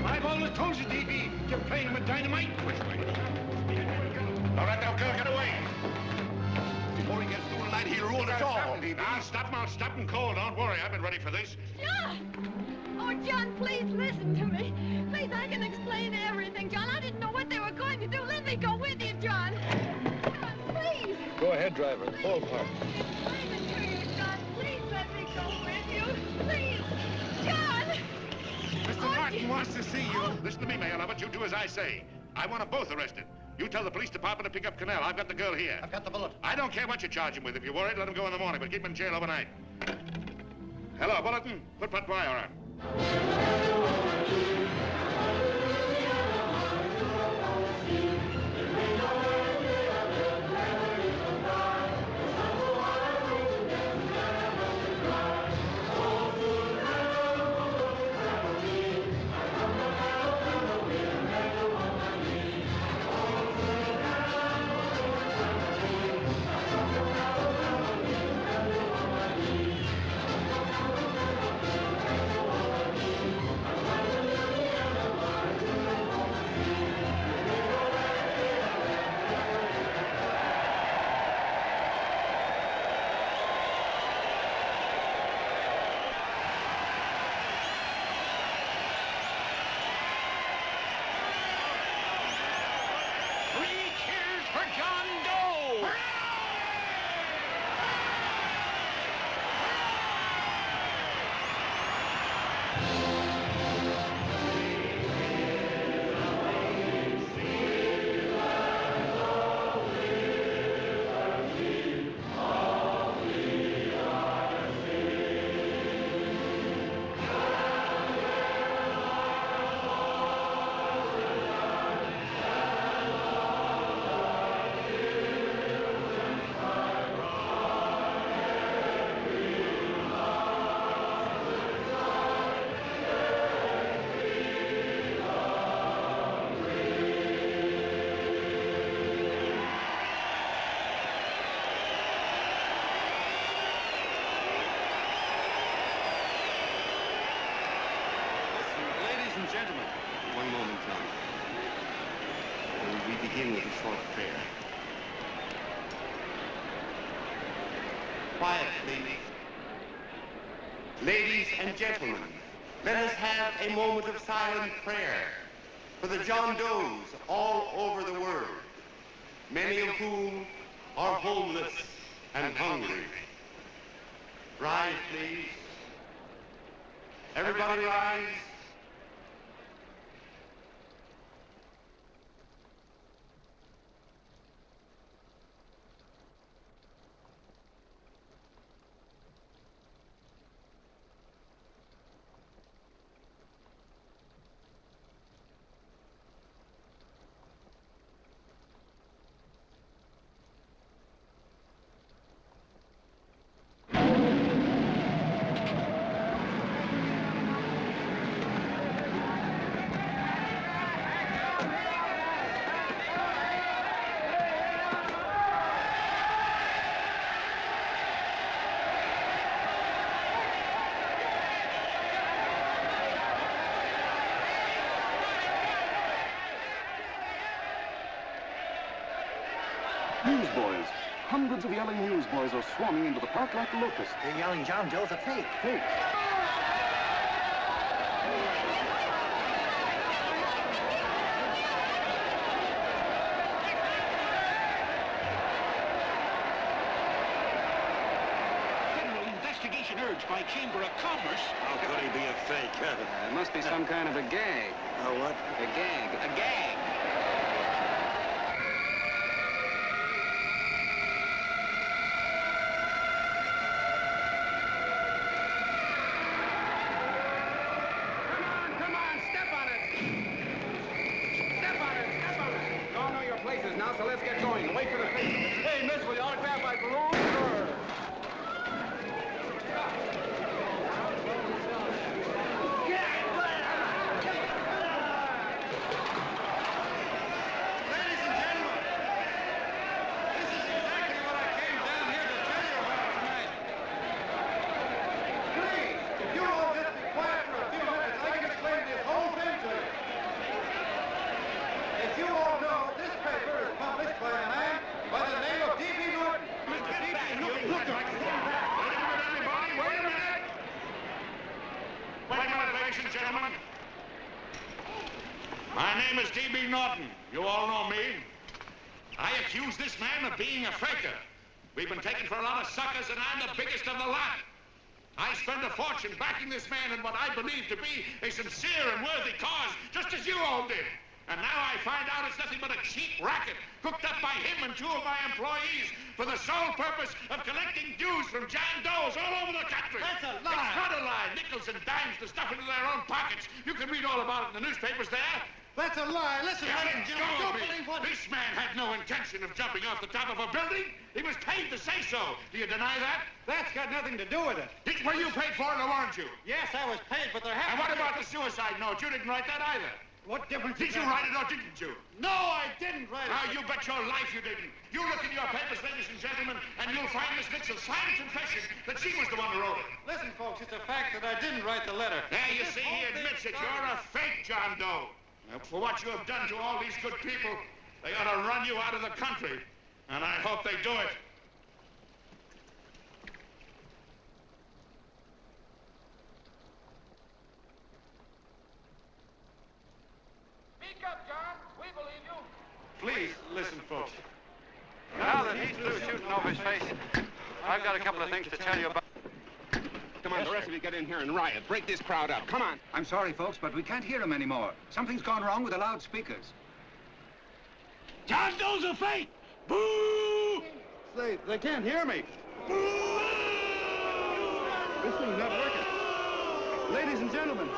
I've always told you, D.B., you're playing him with dynamite. Which way? All right, now, girl, get away. Before he gets through tonight, he'll ruin us all. I'll stop him cold. Don't worry, I've been ready for this. John! Oh, John, please listen to me. Please, I can explain everything, John. I didn't know what they were going to do. Let me go with you, John. John, please. Go ahead, driver. Ballpark. Explain it to you, John. Please let me go with you. Please. John! Mr. Martin wants to see you. Listen to me, Mayor Lovett. You do as I say. I want them both arrested. You tell the police department to pick up Cannell. I've got the girl here. I've got the bullet. I don't care what you charge him with. If you're worried, let him go in the morning, but keep him in jail overnight. Hello, Bulletin. Put that wire on. Gentlemen, one moment, John. We begin with a short prayer. Quiet, please. Ladies and gentlemen, let us have a moment of silent prayer for the John Does all over the world, many of whom are homeless and hungry. Rise, please. Everybody rise. Newsboys. Hundreds of yelling newsboys are swarming into the park like locusts. They're yelling John Doe's a fake. Fake. Federal investigation urged by Chamber of Commerce. How could he be a fake? It must be some kind of a gag. A what? A gag. A gag. now, so let's get going. Wait for the paper. Hey, miss, will you autograph my balloon? Sure. Gentlemen, my name is D.B. Norton. You all know me. I accuse this man of being a faker. We've been taken for a lot of suckers, and I'm the biggest of the lot. I spent a fortune backing this man in what I believe to be a sincere and worthy cause, just as you all did. And now I find out it's nothing but a cheap racket cooked up by him and two of my employees for the sole purpose of collecting dues from John Does all over the country. That's a lie. It's not a lie. Nickels and dimes to stuff into their own pockets. You can read all about it in the newspapers there. That's a lie. Listen, don't believe what... This man had no intention of jumping off the top of a building. He was paid to say so. Do you deny that? That's got nothing to do with it. Were you paid for it or weren't you? Yes, I was paid, but there And happened... what about the suicide note? You didn't write that either. What difference did you write it or didn't you? No, I didn't write it. Now, you bet your life you didn't. You look in your papers, ladies and gentlemen, and you'll find Miss Mitchell's signed confession that she was the one who wrote it. Listen, folks, it's a fact that I didn't write the letter. There, you see, he admits it. You're a fake John Doe. Now, for what you have done to all these good people, they ought to run you out of the country. And I hope they do it. Speak up, John. We believe you. Please, listen, folks. Now that he's through shooting over his face, I've got a couple of things to tell you about. Come on, the rest of you get in here and riot. Break this crowd up. Come on. I'm sorry, folks, but we can't hear him anymore. Something's gone wrong with the loudspeakers. John Doe's a fake! Boo! They can't hear me. Boo! This thing's not working. Ladies and gentlemen.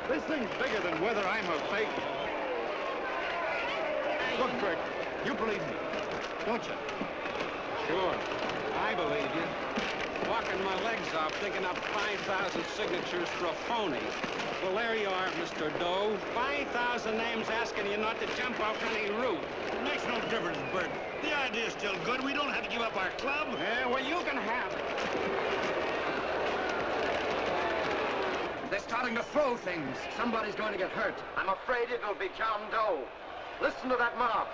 This thing's bigger than whether I'm a fake. Look, Bert, you believe me, don't you? Sure, I believe you. Walking my legs off, thinking up 5,000 signatures for a phony. Well, there you are, Mr. Doe. 5,000 names asking you not to jump off any roof. It makes no difference, Bert. The idea's still good. We don't have to give up our club. Yeah, well, you can have it. They're starting to throw things. Somebody's going to get hurt. I'm afraid it'll be John Doe. Listen to that mob.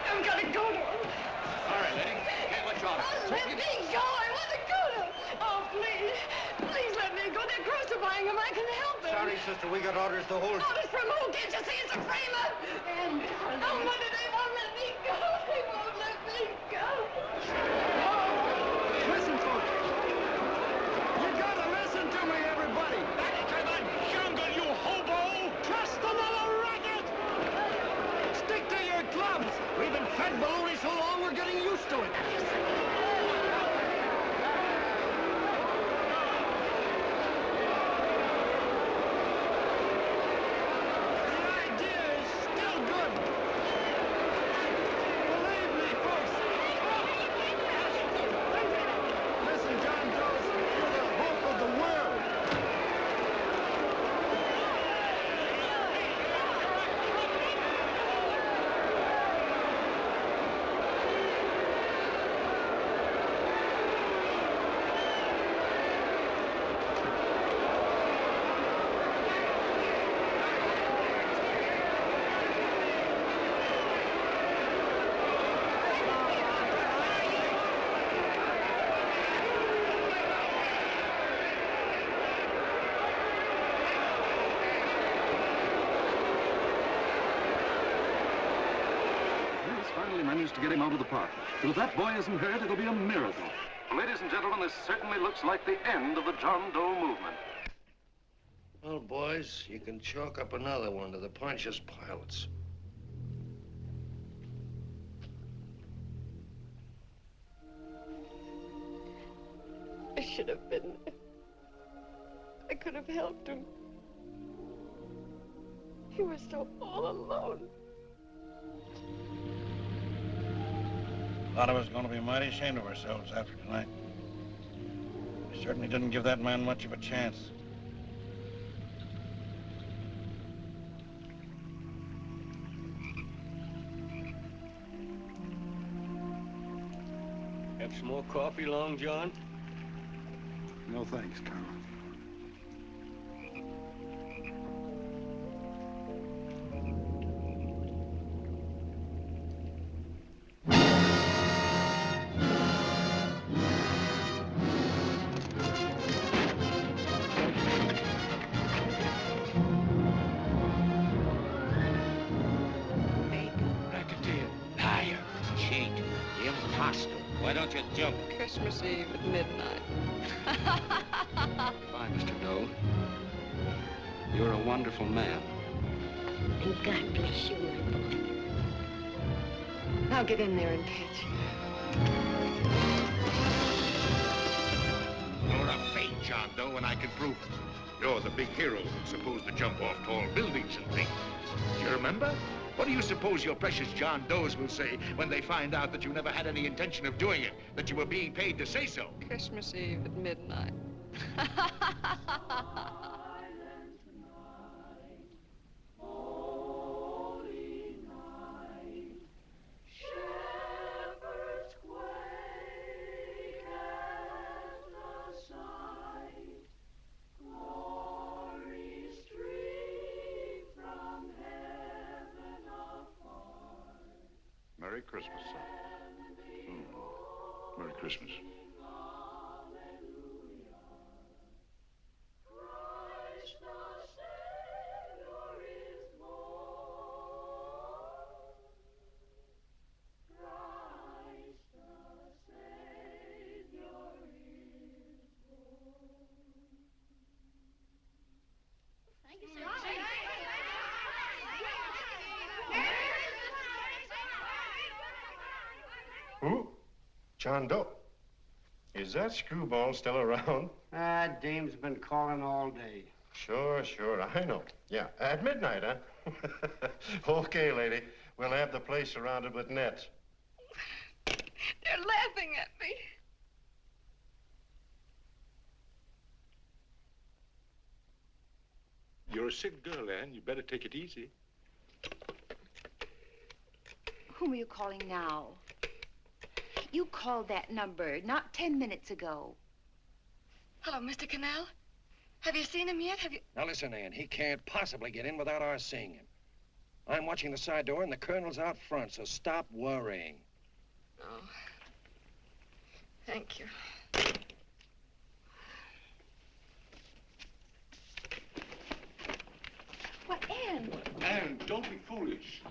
I've got to go to him. All right, lady. Get what you ought to. Let me go. I want to go to him. Oh, please. Please let me go. They're crucifying him. I can help them. Sorry, sister. We got orders to hold. Orders from who? Can't you see it's a framer? And oh, Mother, they won't let me go. They won't let me go. Listen, folks. You gotta listen to me, everybody. Back to the jungle, you hobo! Just another racket. Stick to your clubs. We've been fed baloney so long, we're getting used to it. Managed to get him out of the park. But if that boy isn't hurt, it'll be a miracle. Ladies and gentlemen, this certainly looks like the end of the John Doe movement. Well, boys, you can chalk up another one to the Pontius Pilates. I should have been there. I could have helped him. He was so all alone. A lot of us are going to be mighty ashamed of ourselves after tonight. We certainly didn't give that man much of a chance. Have some more coffee, Long John? No thanks, Carl. Racketeer, liar, cheat, imposter. Why don't you jump? Christmas Eve at midnight. Bye, Mr. Doe. You're a wonderful man. And God bless you, my boy. Now get in there and pitch. You're a fake, John Doe, and I can prove it. You're the big hero who's supposed to jump off tall buildings and things. Do you remember? What do you suppose your precious John Does will say when they find out that you never had any intention of doing it, that you were being paid to say so? Christmas Eve at midnight. Merry Christmas, son. Merry Christmas. Who? John Doe. Is that screwball still around? Ah, Dame's been calling all day. Sure, I know. Yeah, at midnight, huh? Okay, lady. We'll have the place surrounded with nets. They're laughing at me. You're a sick girl, Anne. You better take it easy. Whom are you calling now? You called that number not 10 minutes ago. Hello, Mr. Canal. Have you seen him yet? Have you... Now listen, Ann, he can't possibly get in without our seeing him. I'm watching the side door and the colonel's out front, so stop worrying. Oh. Thank you. What, Ann? Anne, don't be foolish.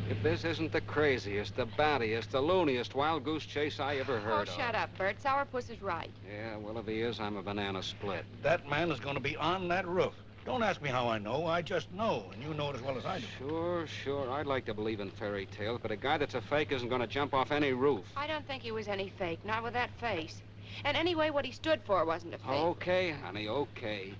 If this isn't the craziest, the battiest, the looniest wild goose chase I ever heard of. Oh, shut up, Bert. Sourpuss is right. Yeah, well, if he is, I'm a banana split. That man is going to be on that roof. Don't ask me how I know. I just know, and you know it as well as I do. Sure. I'd like to believe in fairy tales, but a guy that's a fake isn't going to jump off any roof. I don't think he was any fake, not with that face. And anyway, what he stood for wasn't a fake. Okay, honey, okay.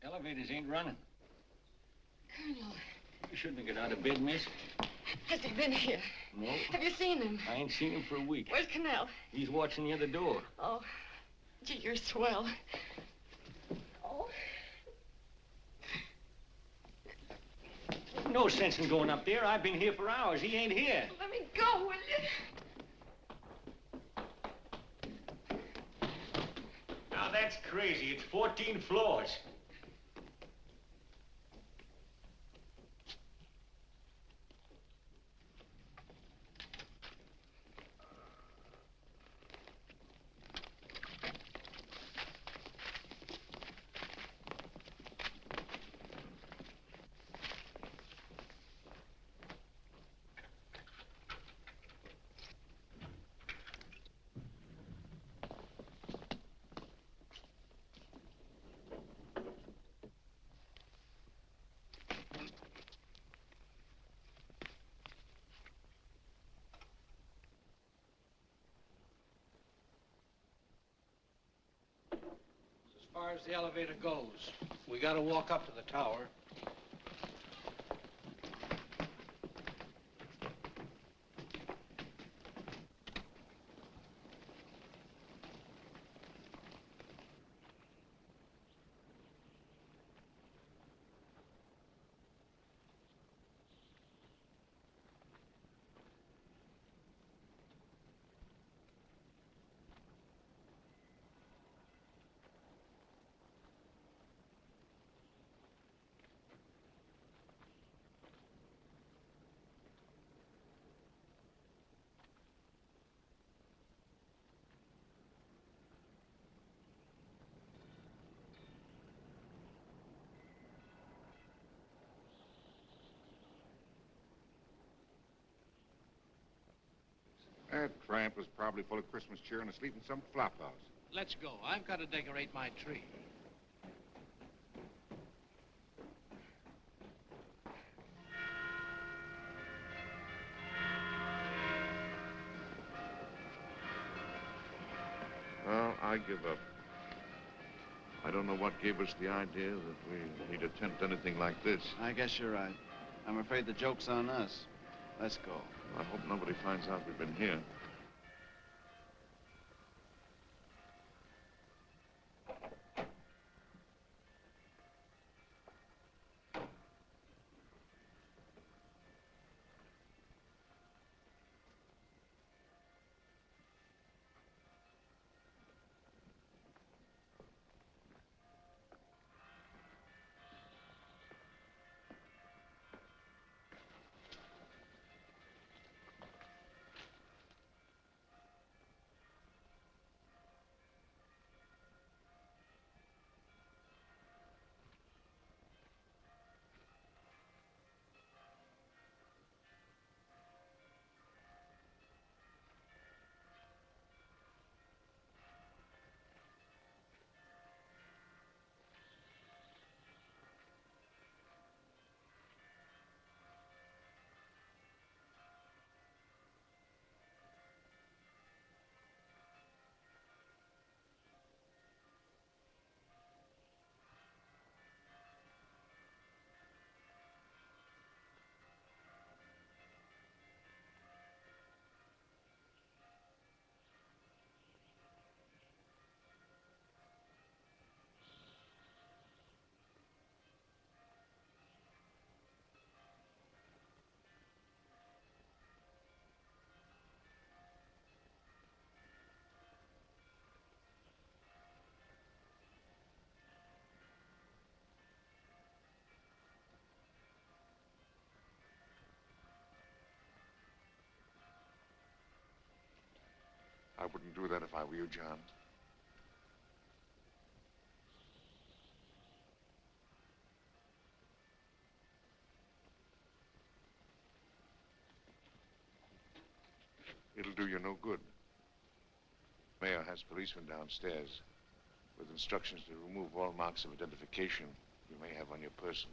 Elevators ain't running. Colonel, You shouldn't get out of bed, miss. has he been here? No. Have you seen him? I ain't seen him for a week. Where's Canal? He's watching the other door. Oh, gee, you're swell. Oh. No sense in going up there. I've been here for hours. He ain't here. Let me go, will you? Now that's crazy. It's 14 floors. far as the elevator goes. We gotta walk up to the tower. That tramp was probably full of Christmas cheer and asleep in some flop house. Let's go. I've got to decorate my tree. Well, I give up. I don't know what gave us the idea that we need attempt anything like this. I guess you're right. I'm afraid the joke's on us. Let's go. I hope nobody finds out we've been here. I wouldn't do that if I were you, John. It'll do you no good. Mayor has policemen downstairs with instructions to remove all marks of identification you may have on your person.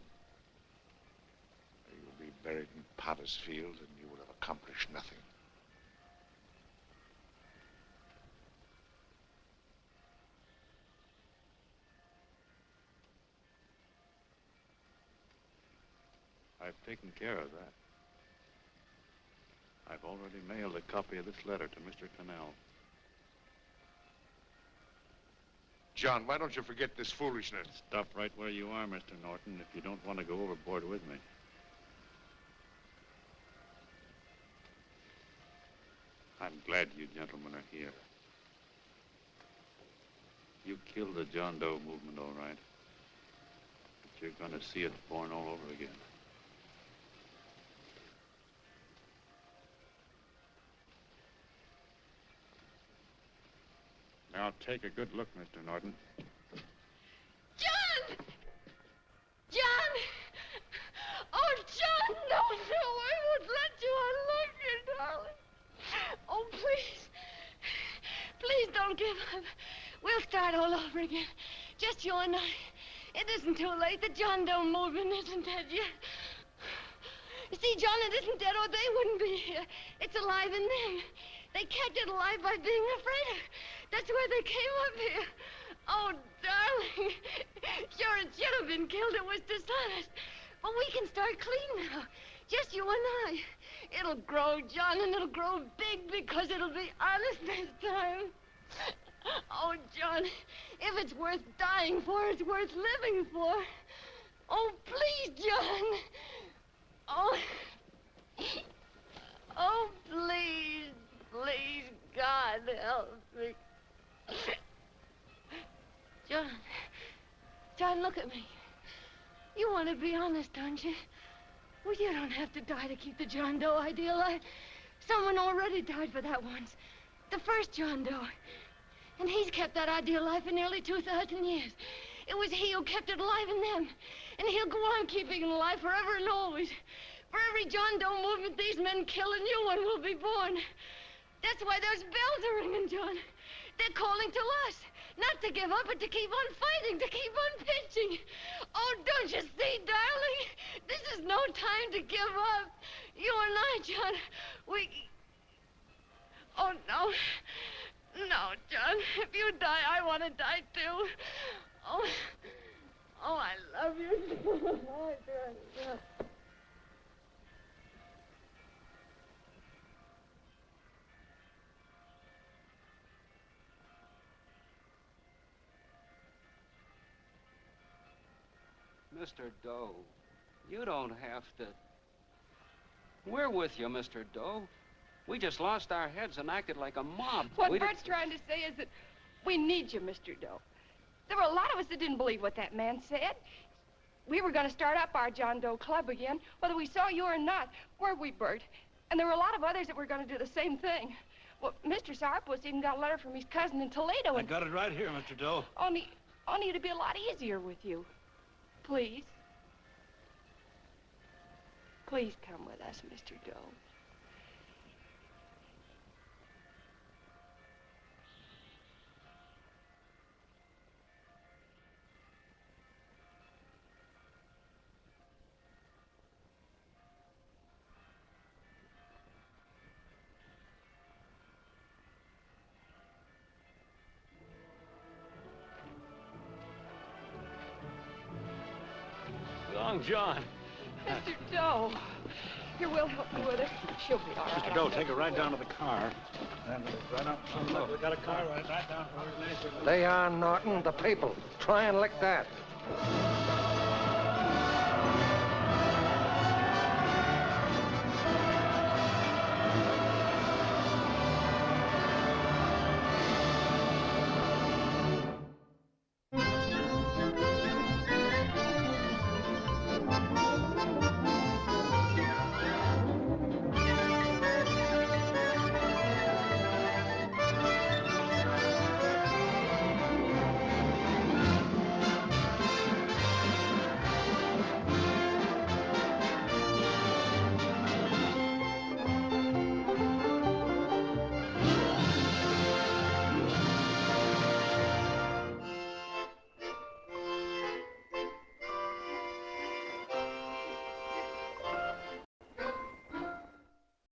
You'll be buried in Potter's Field and you will have accomplished nothing. I've taken care of that. I've already mailed a copy of this letter to Mr. Cannell. John, why don't you forget this foolishness? Stop right where you are, Mr. Norton, if you don't want to go overboard with me. I'm glad you gentlemen are here. You killed the John Doe movement, all right. But you're going to see it born all over again. Now, take a good look, Mr. Norton. John! John! Oh, John, no, I won't let you unlock it, darling. Oh, please. Please don't give up. We'll start all over again. Just you and I. It isn't too late. The John Doe movement isn't dead yet. You see, John, it isn't dead or they wouldn't be here. It's alive in them. They kept it alive by being afraid of it. That's why they came up here. Oh, darling. Sure, it should have been killed. It was dishonest. But we can start clean now. Just you and I. It'll grow, John, and it'll grow big because it'll be honest this time. Oh, John, if it's worth dying for, it's worth living for. Oh, please, John. Oh. Oh, please, please, God, help me. John, look at me. You want to be honest, don't you? Well, you don't have to die to keep the John Doe idea alive. Someone already died for that once. The first John Doe. And he's kept that idea alive for nearly 2,000 years. It was he who kept it alive in them. And he'll go on keeping it alive forever and always. For every John Doe movement these men kill, a new one will be born. That's why those bells are ringing, John. They're calling to us. Not to give up, but to keep on fighting, to keep on pitching. Oh, don't you see, darling? This is no time to give up. You and I, John, we... Oh, no. No, John. If you die, I want to die, too. Oh, I love you. Oh, John. Mr. Doe, you don't have to. We're with you, Mr. Doe. We just lost our heads and acted like a mob. What Bert's trying to say is that we need you, Mr. Doe. There were a lot of us that didn't believe what that man said. We were going to start up our John Doe Club again, whether we saw you or not. Weren't we, Bert? And there were a lot of others that were going to do the same thing. Well, Mr. Sourpuss even got a letter from his cousin in Toledo. I got it right here, Mr. Doe. Only it'd be a lot easier with you. Please. Please come with us, Mr. Doe. Long John. Mr. Doe. Here, we'll help you with it. She'll be all right. Mr. Doe, take her right down to the car. And right up. Look, we got a car right down. They are, Norton, the people. Try and lick that.